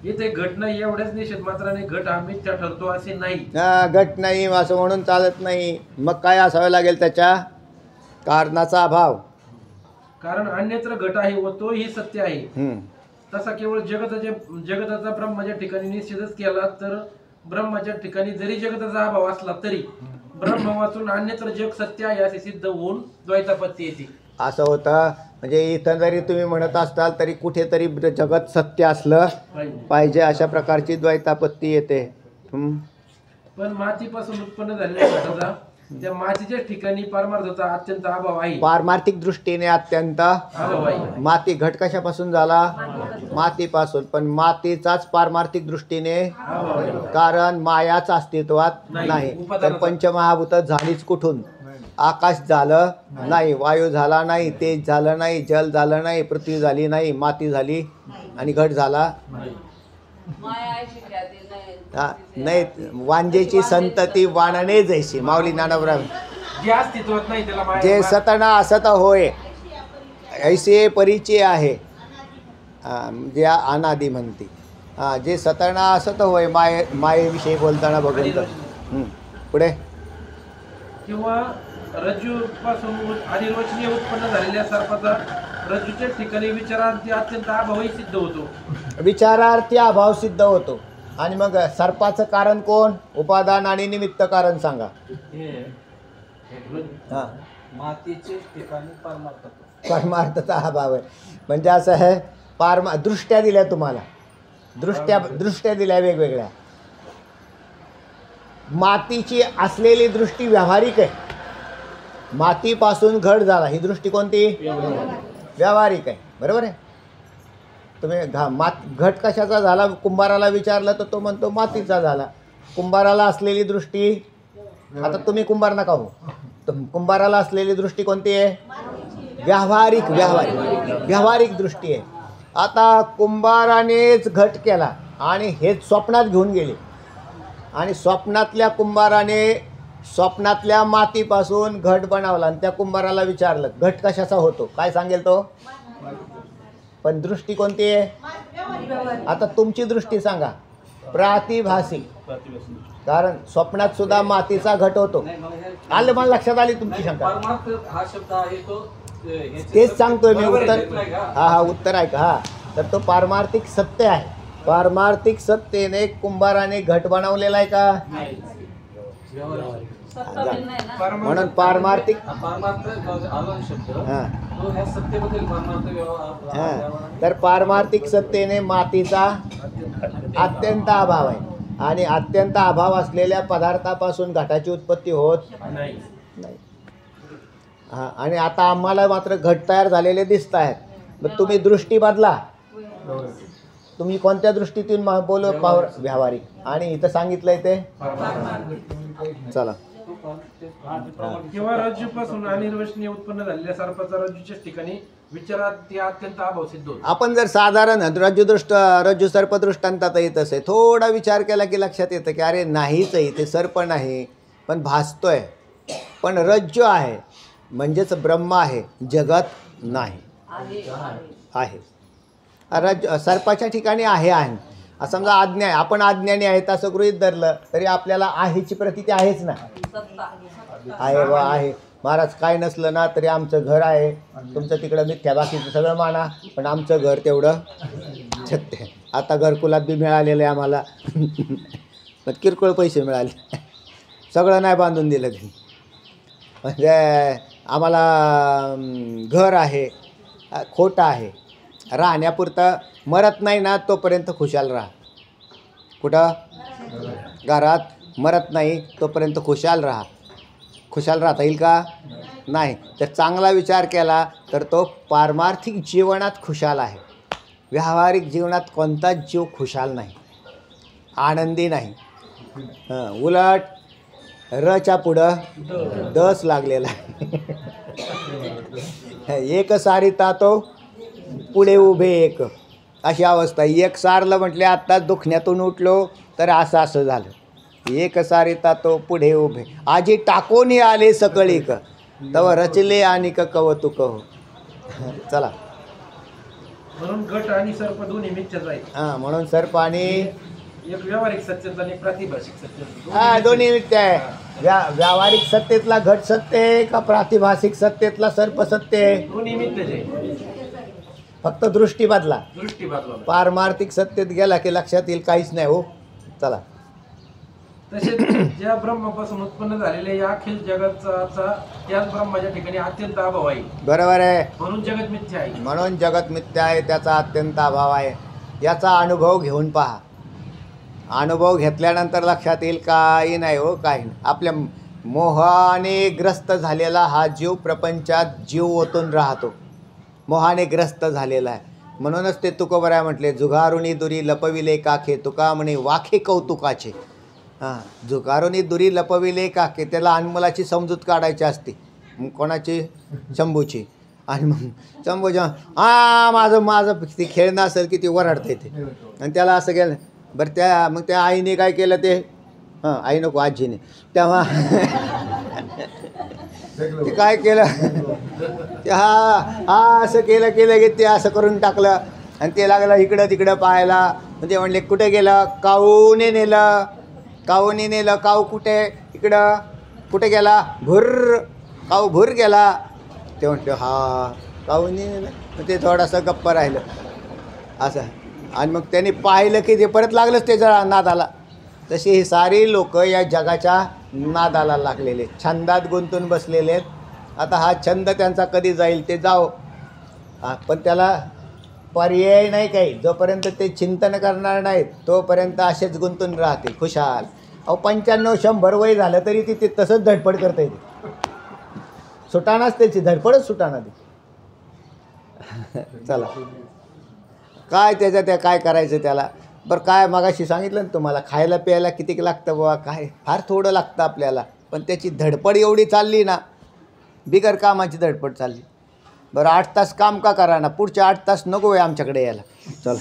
इथे घट नाही, एवढ्याच निषेध मात्राने घट हा मिथ्या ठरतो असे नाही. घट नाही असं म्हणून चालत नाही. मग काय असावं लागेल? त्याच्या कारणाचा अभाव. कारण अन्यत्र घट आहे व तोही सत्य आहे. तसा केवळ जगताचा ब्रह्माच्या ठिकाणी निषेधच केला तर ब्रह्माच्या ठिकाणी जरी जगताचा अभाव असला तरी ब्रह्म वाचून अन्यत्र जग सत्य आहे असे सिद्ध होऊन द्वैतापत्ती येते. असं होतं. म्हणजे इथं जरी तुम्ही म्हणत असताल तरी कुठेतरी जगत सत्य असलं पाहिजे, अशा प्रकारची द्वैतापत्ती येते. पण मातीपासून उत्पन्न झालेल्या घटाचा त्या मातीच्या ठिकाणी परमार्थाचा अत्यंत अभाव आहे. पारमार्थिक दृष्टीने अत्यंत अभाव आहे. माती घट कशापासून झाला? मातीपासून. पण मातीचाच पारमार्थिक दृष्टीने, अभाव आहे. कारण मायाच अस्तित्वात नाही. तर पंचमहाभूत झालीच कुठून? आकाश झालं नाही, वायू झाला नाही, तेज झालं नाही, जल झालं नाही, पृथ्वी झाली नाही, माती झाली आणि घट झाला हा, नाही. वांजेची संतती वाणने जैशी, माऊली ज्ञानोबा. जे अस्तित्वात नाही त्याला माया- जे सतना असत होय ऐसे परिचय आहे, जे अनादी म्हणते. जे सतना असत होय मायेविषयी बोलताना भगवंत. पुढे किंवा रज्जू पासून अनिर्वचनीय उत्पन्न झालेल्या सर्पाचा रज्जूच्या ठिकाणी विचारार्थी अत्यंत अभावही सिद्ध होतो. विचारार्थी अभाव सिद्ध होतो. आणि मग सर्पाचं कारण कोण? उपादान आणि निमित्त कारण सांगा. हां, मातीचे ठिकाणी परमार्थ. परमार्थाचा अभाव आहे. म्हणजे असं आहे, दृष्ट्या दिल्या तुम्हाला, दृष्ट्या दिल्या वेगवेगळ्या. मातीची असलेली दृष्टी व्यावहारिक आहे. मातीपासून घट झाला ही दृष्टी कोणती? व्यावहारिक आहे. बरोबर आहे. तुम्ही घट कशाचा झाला कुंभाराला विचारलं तर तो म्हणतो मातीचा झाला. कुंभाराला असलेली दृष्टी, आता तुम्ही कुंभार नका हो, कुंभाराला असलेली दृष्टी कोणती आहे? व्यावहारिक दृष्टी आहे. आता कुंभारानेच घट केला आणि हेच स्वप्नात घेऊन गेले, आणि स्वप्नातल्या कुंभाराने स्वप्नातल्या मातीपासून घट बनवला आणि त्या कुंभाराला विचारलं घट कशाचा होतो, काय सांगेल तो? पण दृष्टी कोणती आहे? आता तुमची दृष्टी सांगा. प्रातिभासिक. कारण स्वप्नात सुद्धा मातीचा घट होतो. आलं, मला लक्षात आली तुमची शंका. परमार्थ हा शब्द आहे तो तेच सांगतोय मी. उत्तर उत्तर ऐका. तर तो पारमार्थिक सत्य आहे. पारमार्थिक सत्तेने कुंभाराने घट बनवलेला आहे का? म्हणून पारमार्थिक तर पारमार्थिक सत्तेने मातीचा अत्यंत अभाव आहे, आणि अत्यंत अभाव असलेल्या पदार्थापासून घटाची उत्पत्ती होत नाही. हां, आणि आता आम्हाला मात्र घट तयार झालेले दिसत आहेत. मग तुम्ही दृष्टी बदला. तुम्ही कोणत्या दृष्टीतून बोलू? व्यावहारिक. आणि इथं सांगितलंय ते चला. किंवा रज्जूपासून अनिर्वचनीय उत्पन्न झालेल्या सर्पाचा रज्जूच्या ठिकाणी विचारार्थी अत्यंत अभाव सिद्ध होतो. आपण जर साधारण रज्जू सर्प दृष्टांतात येत असे थोडा विचार केला की लक्षात येतं की अरे नाहीच आहे, ते सर्प नाही पण भासतोय. पण रज्जू आहे म्हणजेच ब्रह्म आहे, जगत नाही आहे. सर्पाच्या ठिकाणी आहे. समजा आज्ञा आहे, आपण अज्ञानी आहेत असं गृहीत धरलं तरी आपल्याला आहेची प्रतीती आहेच ना. आहे वा आहे. महाराज काय नसलं ना तरी आमचं घर आहे. तुमचं तिकडं मिथ्या, बाकीचं सगळं माना, पण आमचं घर तेवढं सत्य. आता घरकुलात बी मिळालेलं आहे आम्हाला, पण किरकोळ पैसे मिळाले, सगळं नाही बांधून दिलं त्यांनी. म्हणजे आम्हाला घर आहे, खोटं आहे, राहण्यापुरतं. मरत नाही ना तोपर्यंत खुशाल राहा. कुठं? घरात. मरत नाही तोपर्यंत खुशाल राहा. खुशाल राहता येईल का? नाही. तर चांगला विचार केला तर तो पारमार्थिक जीवनात खुशाल आहे. व्यावहारिक जीवनात कोणताच जीव खुशाल नाही, आनंदी नाही. उलट रच्या पुढं दस लागलेला आहे. एक सारिता तो पुढे उभे एक, अशी अवस्था. एक सारलं म्हटले आत्ताच दुखण्यातून उठलो तर असं झालं. एक सारिता तो पुढे उभे, आजी टाकोनी आले सकळीक, तव रचले आणि कवतुक हो. चला. म्हणून घट आणि सर्प दोन्ही मिथ्याच आहेत. हां, म्हणून सर्प आणि एक व्यावहारिक सत्य आणि प्रातिभाषिक सत्य. हां, दोन्ही मिथ्या आहे. व्यावहारिक सत्तेतला घट सत्य आहे का प्रातिभाषिक सत्तेतला सर्प सत्य आहे? दोन्ही मिथ्याच आहे. फक्त दृष्टी बदला. दृष्टी बदला. पारमार्थिक सत्तेत गेला की लक्षात येईल काहीच नाही हो. चला. तसेच ज्या ब्रह्मापासून उत्पन्न झालेल्या या अखिल जगाचा त्याच ब्रह्माच्या ठिकाणी अत्यंत अभाव आहे. बरोबर आहे. म्हणून जगत मिथ्या आहे. म्हणून जगत मिथ्या आहे, त्याचा अत्यंत अभाव आहे. याचा अनुभव घेऊन पहा. अनुभव घेतल्यानंतर लक्षात येईल काही नाही हो, काही नाही. आपल्या मोहाने ग्रस्त झालेला हा जीव प्रपंचात जीव ओतून राहतो, मोहाने ग्रस्त झालेला आहे. म्हणूनच ते तुकोबराय म्हटले, जुगारुणी दुरी लपविले काखे, तुका म्हणे वाखे कौतुकाचे. हां, जुगारुणी दुरी लपविले काखे, त्याला अनमोलाची समजूत काढायची असते. मग कोणाची? शंभूची. आणि मग शंभूच्या माझं ते खेळणं असेल की ते ओरडते ते, आणि त्याला असं केलं. बरं मग त्या आईने काय केलं ते? आई नको, आजीने. तेव्हा ते काय केलं? ते असं केलं की ते असं करून टाकलं, आणि ते लागलं इकडं तिकडं पाहायला. ते म्हणले कुठे गेलं? काऊने नेलं. काऊ कुठे? इकडं. कुठे गेला? काऊ भुर गेला. ते म्हटले काऊने नेलं. मग ते थोडंसं गप्प राहिलं असं. आणि मग त्यांनी पाहिलं की ते परत लागलंच त्याच्या नादाला. तशी ही सारी लोक या जगाच्या नादाला लागलेले, छंदात गुंतून बसलेले आहेत. आता हा छंद त्यांचा कधी जाईल ते जाओ, पण त्याला पर्याय नाही काही. जोपर्यंत ते चिंतन करणार नाहीत तोपर्यंत असेच गुंतून राहतील खुशाल. 95-100 वय झालं तरी ती तसंच धडपड करता येते. सुटाणाच त्याची धडपडच सुटाणा ती. चला, काय त्याच्या काय करायचं त्याला. बरं, काय मगाशी सांगितलं ना तुम्हाला, खायला प्यायला किती लागतं बाबा, काय फार थोडं लागतं आपल्याला, पण त्याची धडपड एवढी चालली ना, बिगर कामाची धडपड चालली. बरं, 8 तास काम का करा ना, पुढचे 8 तास नको आहे आमच्याकडे यायला. चला,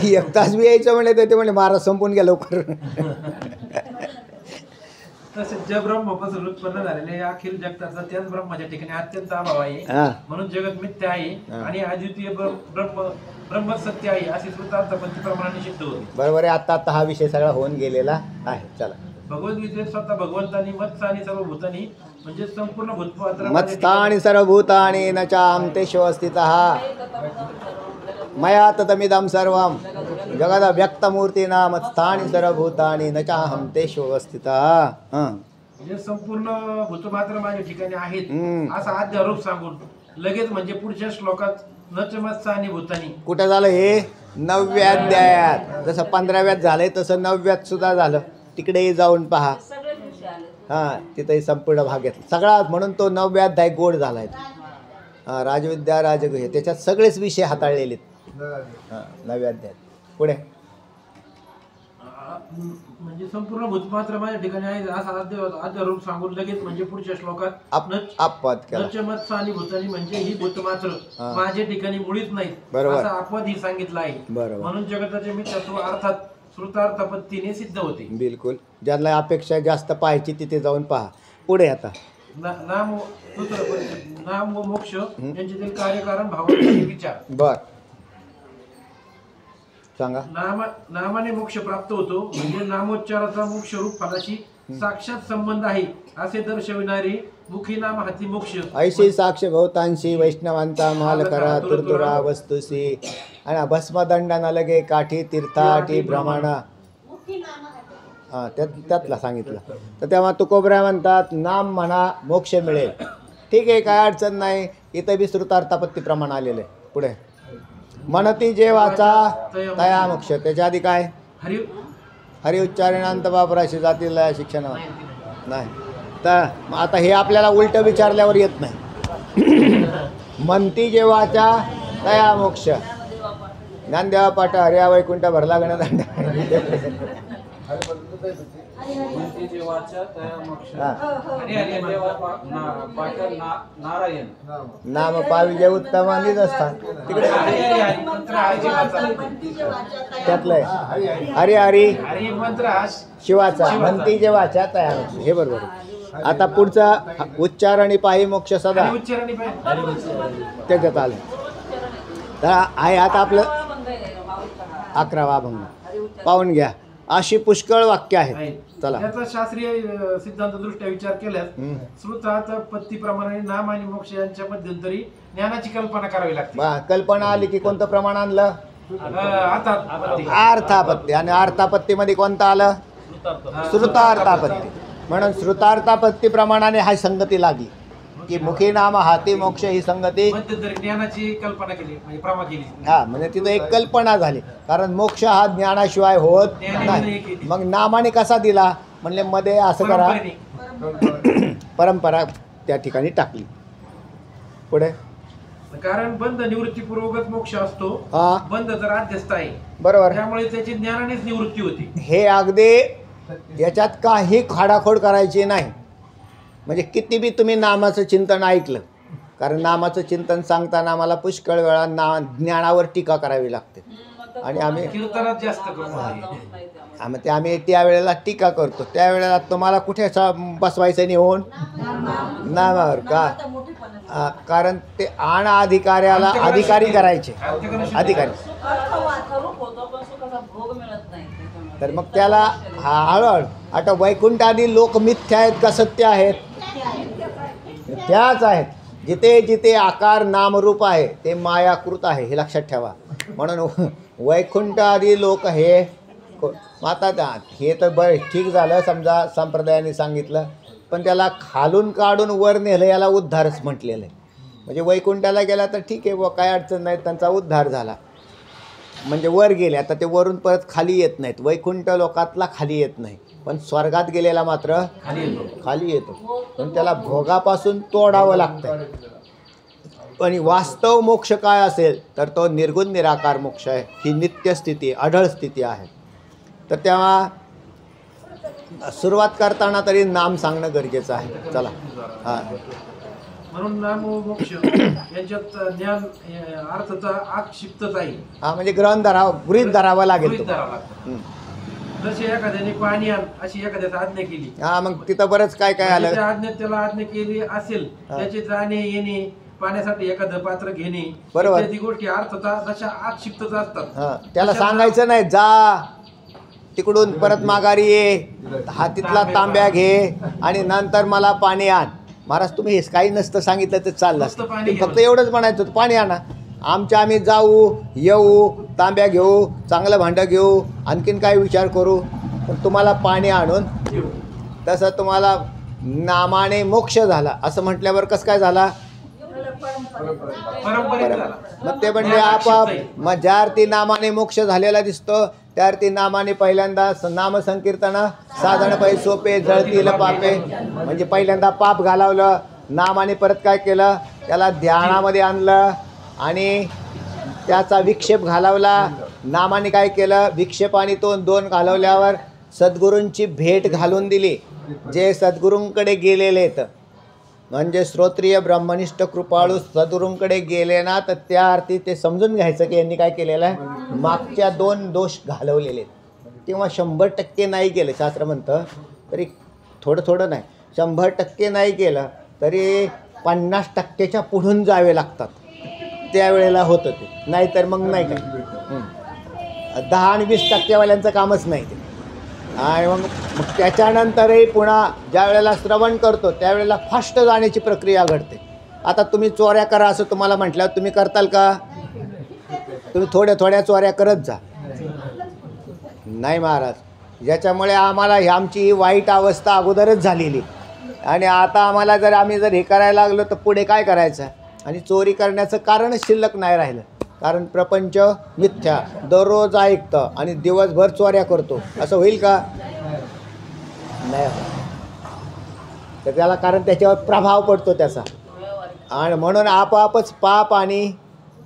1 तास बी यायचं म्हणले तर ते म्हणले महाराज संपून घ्या लवकर. तसेच ज्या ब्रह्मापासून उत्पन्न झालेल्या या अखिल जगताचा त्याच ब्रह्माच्या ठिकाणी अत्यंत अभाव आहे. म्हणून जगत मिथ्या आहे आणि अद्वितीय ब्रह्म सत्य आहे असे प्रमाणे सिद्ध होते. बरोबर आहे. आता हा विषय सगळा होऊन गेलेला आहे. चला, भगवद्गीतेत स्वतः भगवंतानी मत्स्थानी सर्वभूतानी म्हणजे संपूर्ण भूतपात्र मत्स्थानी सर्वभूतानि न चाहं तेषु स्थितः मया ततमिदं सर्वं जगद व्यक्तमूर्तीना मत्स्थानी सर्वभूतानि न चाहं तेषु स्थितः. म्हणजे संपूर्ण भूतमात्र माझ्या ठिकाणी आहेत असा आद्यारोप सांगून लगेच म्हणजे पुढच्या श्लोकात न च मत्स्थानी भूतानी कुठं झालं हे? 9व्या अध्यायात. जसं 15व्यात झालंय तसं 9व्यात सुद्धा झालं. तिकडेही जाऊन पहा. तिथंही संपूर्ण भाग घेतला सगळा. म्हणून तो 9व्या अध्याय गोड झाला आहे. राजविद्या राजगुह्य त्याच्यात सगळेच विषय हाताळलेले आहेत. 9व्या अध्यायात. पुढे म्हणजे संपूर्ण भूतमात्र माझ्या ठिकाणी आहे असा आद्यारोप सांगून लगेच म्हणजे पुढच्या श्लोकात अपवाद केला. नचमत्स्थानी भूतानी म्हणजे ही भूतमात्र माझ्या ठिकाणी मुळीच नाही असा अपवाद ही सांगितला आहे. म्हणून जगताचे मिथ्यात्व अर्थात श्रुतार्थपत्तीने सिद्ध होते. बिलकुल. ज्यांना अपेक्षा जास्त पाहायची तिथे जाऊन पहा. पुढे आता नाम व मोक्ष यांच्यातील कार्यकारण भावाचे विचार. बर, सांगा. नामाने मोक्ष प्राप्त होतो म्हणजे नामोच्चाराचा मोक्ष रूप फलाशी साक्षात संबंध आहे असे दर्शविणारी मुखी नाम हाती मोक्ष. ऐशी साक्ष बहुतांशी वैष्णवांचा माल करा तुरतुरा वस्तुसी आणि भस्मदंड न लगे काठी तीर्थाटी भ्रमण. त्यातला सांगितलं. तर तेव्हा तुकोबराय म्हणतात नाम म्हणा मोक्ष मिळेल. ठीक आहे, काय अडचण नाही. इथं बी श्रुतार्थापत्ती प्रमाण आलेलं आहे. पुढे म्हणती जे वाचा तया मोक्ष. त्याच्या आधी काय? हरि उच्चारणांत बापराशी जातील शिक्षण नाही. तर आता हे आपल्याला उलट विचारल्यावर येत नाही. म्हणती जे वाचा तया मोक्ष. ज्ञानदेवा पाठ हरिया वैकुंठ भरला गणदंड. नाम पाविजे उत्तम निजस्थान. तिकडे त्यातलंय हरी हरी शिवाचा. म्हणती जे वाचा तया. हे बरोबर. आता पुढचा उच्चारणी पाही मोक्ष सदा त्याच्यात आलं. तर आहे आता आपलं 11वा अभंग पाहून घ्या. अशी पुष्कळ वाक्य आहेत. चला, त्याचा शास्त्रीय सिद्धांत दृष्ट्या विचार केल्यास श्रुतार्थपत्ती प्रमाणे नाम आणि मोक्ष यांच्या मध्यंतरी ज्ञानाची कल्पना करावी लागते. कल्पना आली की कोणतं प्रमाण आणलं? अर्थापत्ती. आणि अर्थापत्तीमध्ये कोणतं आलं? श्रुतार्थापत्ती. म्हणून श्रुतार्थापत्ती प्रमाणाने हा संगती लागली की मुखी नाम हाती मोक्ष ही संगती. ज्ञानाची कल्पना केली म्हणजे प्रमा केली. हा म्हणजे तिथं एक कल्पना झाली, कारण मोक्ष हा ज्ञानाशिवाय होत नाही. मग नामाने कसा दिला? म्हणले मध्ये असं करा, परंपरा त्या ठिकाणी टाकली. पुढे कारण बंध निवृत्तीपूर्वकच मोक्ष असतो. हा बंध तर आध्यस्थ आहे, बरोबर. त्यामुळे त्याची ज्ञानानेच निवृत्ती होती. हे अगदी याच्यात काही खाडाखोड करायची नाही. म्हणजे किती बी तुम्ही नामाचं चिंतन ऐकलं, कारण नामाचं चिंतन सांगताना आम्हाला पुष्कळ वेळा ज्ञानावर टीका करावी लागते. आणि आम्ही कीर्तनात जास्त करून आम्ही त्यावेळेला टीका करतो. त्यावेळेला तुम्हाला कुठे बसवायचं नेऊन नामावर का? कारण ते आण अधिकाऱ्याला अधिकारी करायचे, अधिकारी. तर मग त्याला हळूहळू आता वैकुंठ आदी लोक मिथ्या आहेत का सत्य आहेत? त्याच आहेत. जिथे जिथे आकार नामरूप आहे ते मायाकृत आहे, हे लक्षात ठेवा. म्हणून वैकुंठ आदी लोक हे आता हे तर बरं ठीक झालं, समजा संप्रदायाने सांगितलं, पण त्याला खालून काढून वर नेलं, याला उद्धारच म्हटलेलं आहे. म्हणजे वैकुंठाला गेला तर ठीक आहे व काय अडचण नाही, त्यांचा उद्धार झाला म्हणजे वर गेले. आता ते वरून परत खाली येत नाहीत. वैकुंठ लोकातला खाली येत नाही, पण स्वर्गात गेलेला मात्र खाली येतो. पण त्याला भोगापासून तोडावं लागतं. आणि वास्तव मोक्ष काय असेल तर तो निर्गुण निराकार मोक्ष आहे. ही नित्य स्थिती, अढळ स्थिती आहे. तर तेव्हा सुरुवात करताना तरी नाम सांगणं गरजेचं आहे. चला हां. म्हणून नाम व मोक्ष यांच्यात ज्ञान अर्थाचा आक्षिप्तच आहे. हा म्हणजे गृहीत धरावा लागेल. गृहीत धरावं लागतं. जशी एखाद्याने पाणी आण अशी एखाद्याचा आज्ञा केली, हा मग तिथं बरंच काय काय आलं. त्याच्या आज्ञेत त्याला आज्ञा केली असेल, त्याचे जाणे येणे, पाण्यासाठी एखादं पात्र घेणे, बरोबर. इत्यादी गोष्टी अर्थाचा जशा आक्षिप्तच असतात. हा त्याला सांगायचं नाही जा तिकडून परत माघारी ये, हातीतला तांब्या घे आणि नंतर मला पाणी आण. महाराज तुम्ही हे काही नसतं सांगितलं तर चाललं असतं. फक्त एवढंच म्हणायचं होतं पाणी आणा. आम्ही जाऊ येऊ, तांब्या घेऊ, चांगलं भांडं घेऊ, आणखीन काय विचार करू, पण तुम्हाला पाणी आणून. तसं तुम्हाला नामाने मोक्ष झाला असं म्हटल्यावर कसं काय झाला? मग ते म्हणजे आपाप मग ज्या अर्थी नामाने मोक्ष झालेला दिसतो त्या अर्थी नामाने पहिल्यांदा नामसंकीर्तन साधन पै सोपे जळतील पापे. म्हणजे पहिल्यांदा पाप घालवलं, नामाने परत काय केलं, त्याला ध्यानामध्ये आणलं आणि त्याचा विक्षेप घालवला. नामाने काय केलं, विक्षेप आणि तोंड दोन घालवल्यावर सद्गुरूंची भेट घालून दिली. जे सद्गुरूंकडे गेलेले आहेत म्हणजे श्रोत्रिय ब्रह्मनिष्ठ कृपाळू सद्गुरूंकडे गेले ना, तर त्या अर्थी ते समजून घ्यायचं की यांनी काय केलेलं आहे, मागच्या 2 दोष घालवलेले आहेत. किंवा 100% नाही केलं शास्त्र म्हणतं तरी थोडं नाही, 100% नाही केलं तरी 50%च्या पुढून जावे लागतात. त्यावेळेला होतं ते, नाहीतर मग नाही काय. 10 आणि 20% कामच नाही ते. आणि मग त्याच्यानंतरही पुन्हा ज्या वेळेला श्रवण करतो त्यावेळेला फास्ट जाण्याची प्रक्रिया घडते. आता तुम्ही चोऱ्या करा असं तुम्हाला म्हटल्यावर तुम्ही करताल का? तुम्ही थोड्या चोऱ्या करत जा. नाही महाराज, ज्याच्यामुळे आम्हाला आमची ही वाईट अवस्था अगोदरच झालेली आणि आता आम्हाला आम्ही जर हे करायला लागलो तर पुढे काय करायचं. आणि चोरी करण्याचं कारणच शिल्लक नाही राहिलं, कारण प्रपंच मिथ्या. दररोज ऐकतं आणि दिवसभर चोऱ्या करतो, असं होईल का? नाही. तर त्याला कारण त्याच्यावर प्रभाव पडतो त्याचा. आणि म्हणून आपापच पाप आणि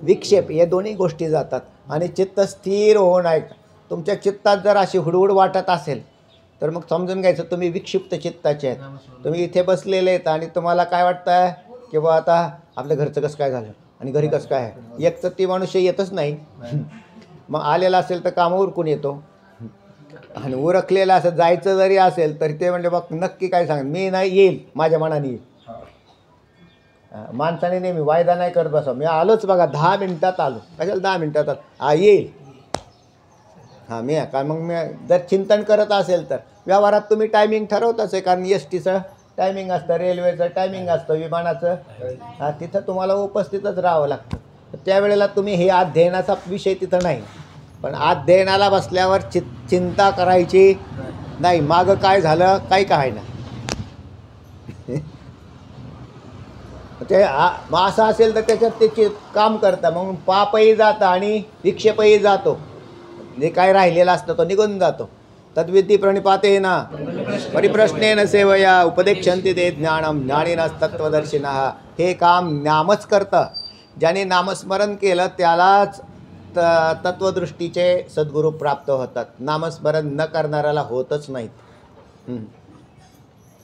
विक्षेप या दोन्ही गोष्टी जातात. आणि चित्त स्थिर होऊन ऐकतं. तुमच्या चित्तात जर अशी हुडहुड वाटत असेल तर मग समजून घ्यायचं तुम्ही विक्षिप्त चित्ताचे आहेत. तुम्ही इथे बसलेले आहेत आणि तुम्हाला काय वाटतं आहे की बा आता आपल्या घरचं कसं काय झालं आणि घरी कसं काय आहे. एक तर ती मनुष्य येतच नाही, मग आलेला असेल तर कामं उरकून येतो. आणि उरकलेलं असं जायचं जरी असेल तरी ते म्हणजे बघ नक्की काय सांग, मी नाही येईल, माझ्या मनाने येईल. माणसाने नेहमी वायदा नाही करत बसा. मी आलोच बघा 10 मिनिटात आलो, कशाला 10 मिनिटात आलो, येईल. हां मी काय मग मी जर चिंतन करत असेल तर व्यवहारात तुम्ही टायमिंग ठरवताच आहे, कारण STचं टायमिंग असतं, रेल्वेचं टायमिंग असतं, विमानाचं. तिथं तुम्हाला उपस्थितच राहावं लागतं. त्यावेळेला तुम्ही हे अध्ययनाचा विषय तिथं नाही, पण अध्ययनाला बसल्यावर चिंता करायची नाही, मागं काय झालं काही काय ना. ते मग असं असेल तर त्याच्यात ते काम करतं, मग पापही जातं आणि विक्षेपही जातो, जे काय राहिलेलं असतं तो निघून जातो. तद्विधी प्रणिपातेन परिप्रश्नेन सेवया उपदेक्षन्ति ते ज्ञानम ज्ञानिनस्तत्त्वदर्शिनः. हे काम नामच करतं. ज्याने नामस्मरण केलं त्यालाच तत्वदृष्टीचे सद्गुरू प्राप्त होतात. नामस्मरण न करणाऱ्याला होतच नाहीत.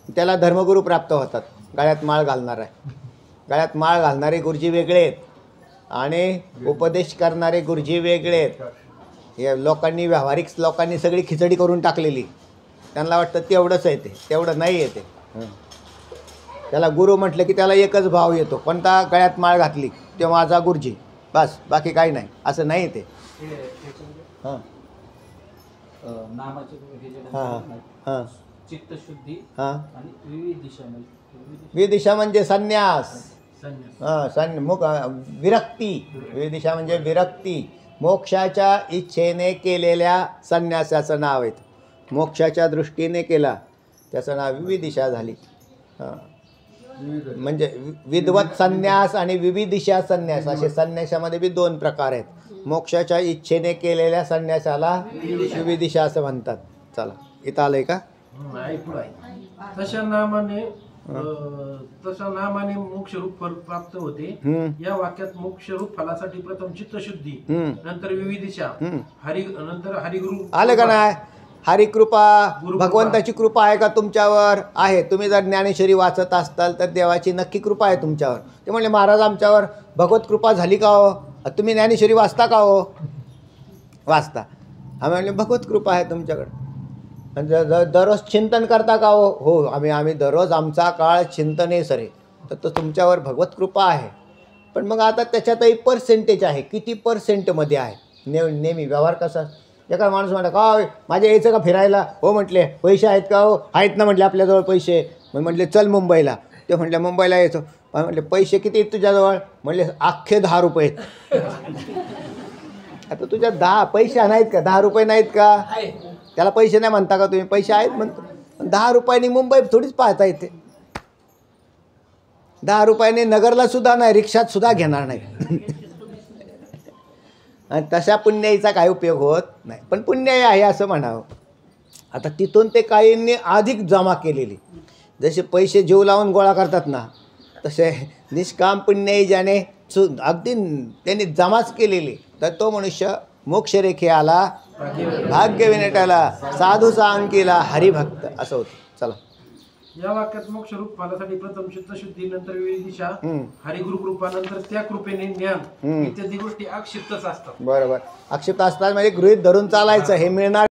त्याला धर्मगुरू प्राप्त होतात. गळ्यात माळ घालणार आहे, गळ्यात माळ घालणारे गुरुजी वेगळे आहेत आणि उपदेश करणारे गुरुजी वेगळे आहेत. हे लोकांनी, व्यावहारिक लोकांनी सगळी खिचडी करून टाकलेली. त्यांना वाटतं तेवढंच आहे, तेवढं नाही येते. त्याला गुरु म्हटलं की त्याला एकच भाव येतो, कोणता? गळ्यात माळ घातली ते माझा गुरुजी, बस, बाकी काही नाही, असं नाही ते. हां नामाचे हां हां चित्तशुद्धी हां. आणि विविध दिशा विदिशा म्हणजे संन्यास. संन्यास. हां विरक्ती. विदिशा म्हणजे विरक्ती. मोक्षाच्या इच्छेने केलेल्या संन्यासाचं नाव आहे. मोक्षाच्या दृष्टीने केला त्याचं नाव विविदिशा झाली. हां म्हणजे विद्वत संन्यास आणि विविदिशा संन्यास असे संन्यासामध्ये बी दोन प्रकार आहेत. मोक्षाच्या इच्छेने केलेल्या संन्यासाला विविदिशा असं म्हणतात. चला इथं आलंय का? तशा नामाने मोक्षरूप फल प्राप्त होते. या वाक्यात मोक्षरूप फलासाठी प्रथम चित्तशुद्धी, नंतर विविदिशा, नंतर हरिगुरु. आलं का नाही? हरिकृपा, भगवंताची कृपा आहे का तुमच्यावर? आहे. तुम्ही जर ज्ञानेश्वरी वाचत असताल तर देवाची नक्की कृपा आहे तुमच्यावर. ते म्हणले महाराज आमच्यावर भगवत कृपा झाली का हो? तुम्ही ज्ञानेश्वरी वाचता का हो? वाचता. आम्ही म्हणले भगवत कृपा आहे तुमच्याकडे. दररोज चिंतन करता का हो? हो आम्ही दररोज, आमचा काळ चिंतने सरे. तर तुमच्यावर भगवत कृपा आहे. पण मग आता त्याच्यातही पर्सेंटेज आहे, किती पर्सेंटमध्ये आहे. नेहमी व्यवहार कसा? एका माणूस म्हणा का माझ्या यायचं का फिरायला? हो म्हटले. पैसे आहेत का? हो आहेत ना म्हटले आपल्याजवळ पैसे. मग म्हटले चल मुंबईला. ते म्हटले मुंबईला यायचं. म्हटले पैसे किती आहेत तुझ्याजवळ? म्हटले अख्खे 10 रुपये आहेत. आता तुझ्या 10 पैसे नाहीत का? 10 रुपये नाहीत का? त्याला पैसे नाही म्हणता का तुम्ही? पैसे आहेत म्हणतो. 10 रुपयांनी मुंबई थोडीच पाहता येते. 10 रुपयाने नगरला सुद्धा नाही, रिक्षात सुद्धा घेणार नाही. आणि तशा पुण्याईचा काही उपयोग होत नाही. पण पुण्याई आहे असं म्हणावं. आता तिथून ते काहींनी अधिक जमा केलेली. जसे पैसे जीव लावून गोळा करतात ना, तसे निष्काम पुण्याई ज्याने अगदी त्यांनी जमाच केलेली, तर तो मनुष्य मोक्षरेखे आला, भाग्य विनेटाला, साधूचा अंकीला, हरिभक्त असं होतं. चला या वाक्यात मोक्षरूप फलासाठी प्रथम चित्तशुद्धी, नंतर विविदिशा, हरिगुरु कृपा, नंतर त्या कृपेने ज्ञान इत्यादी गोष्टी अक्षिप्तच असतात. बरोबर. अक्षिप्त असतात म्हणजे गृहीत धरून चालायचं, हे मिळणार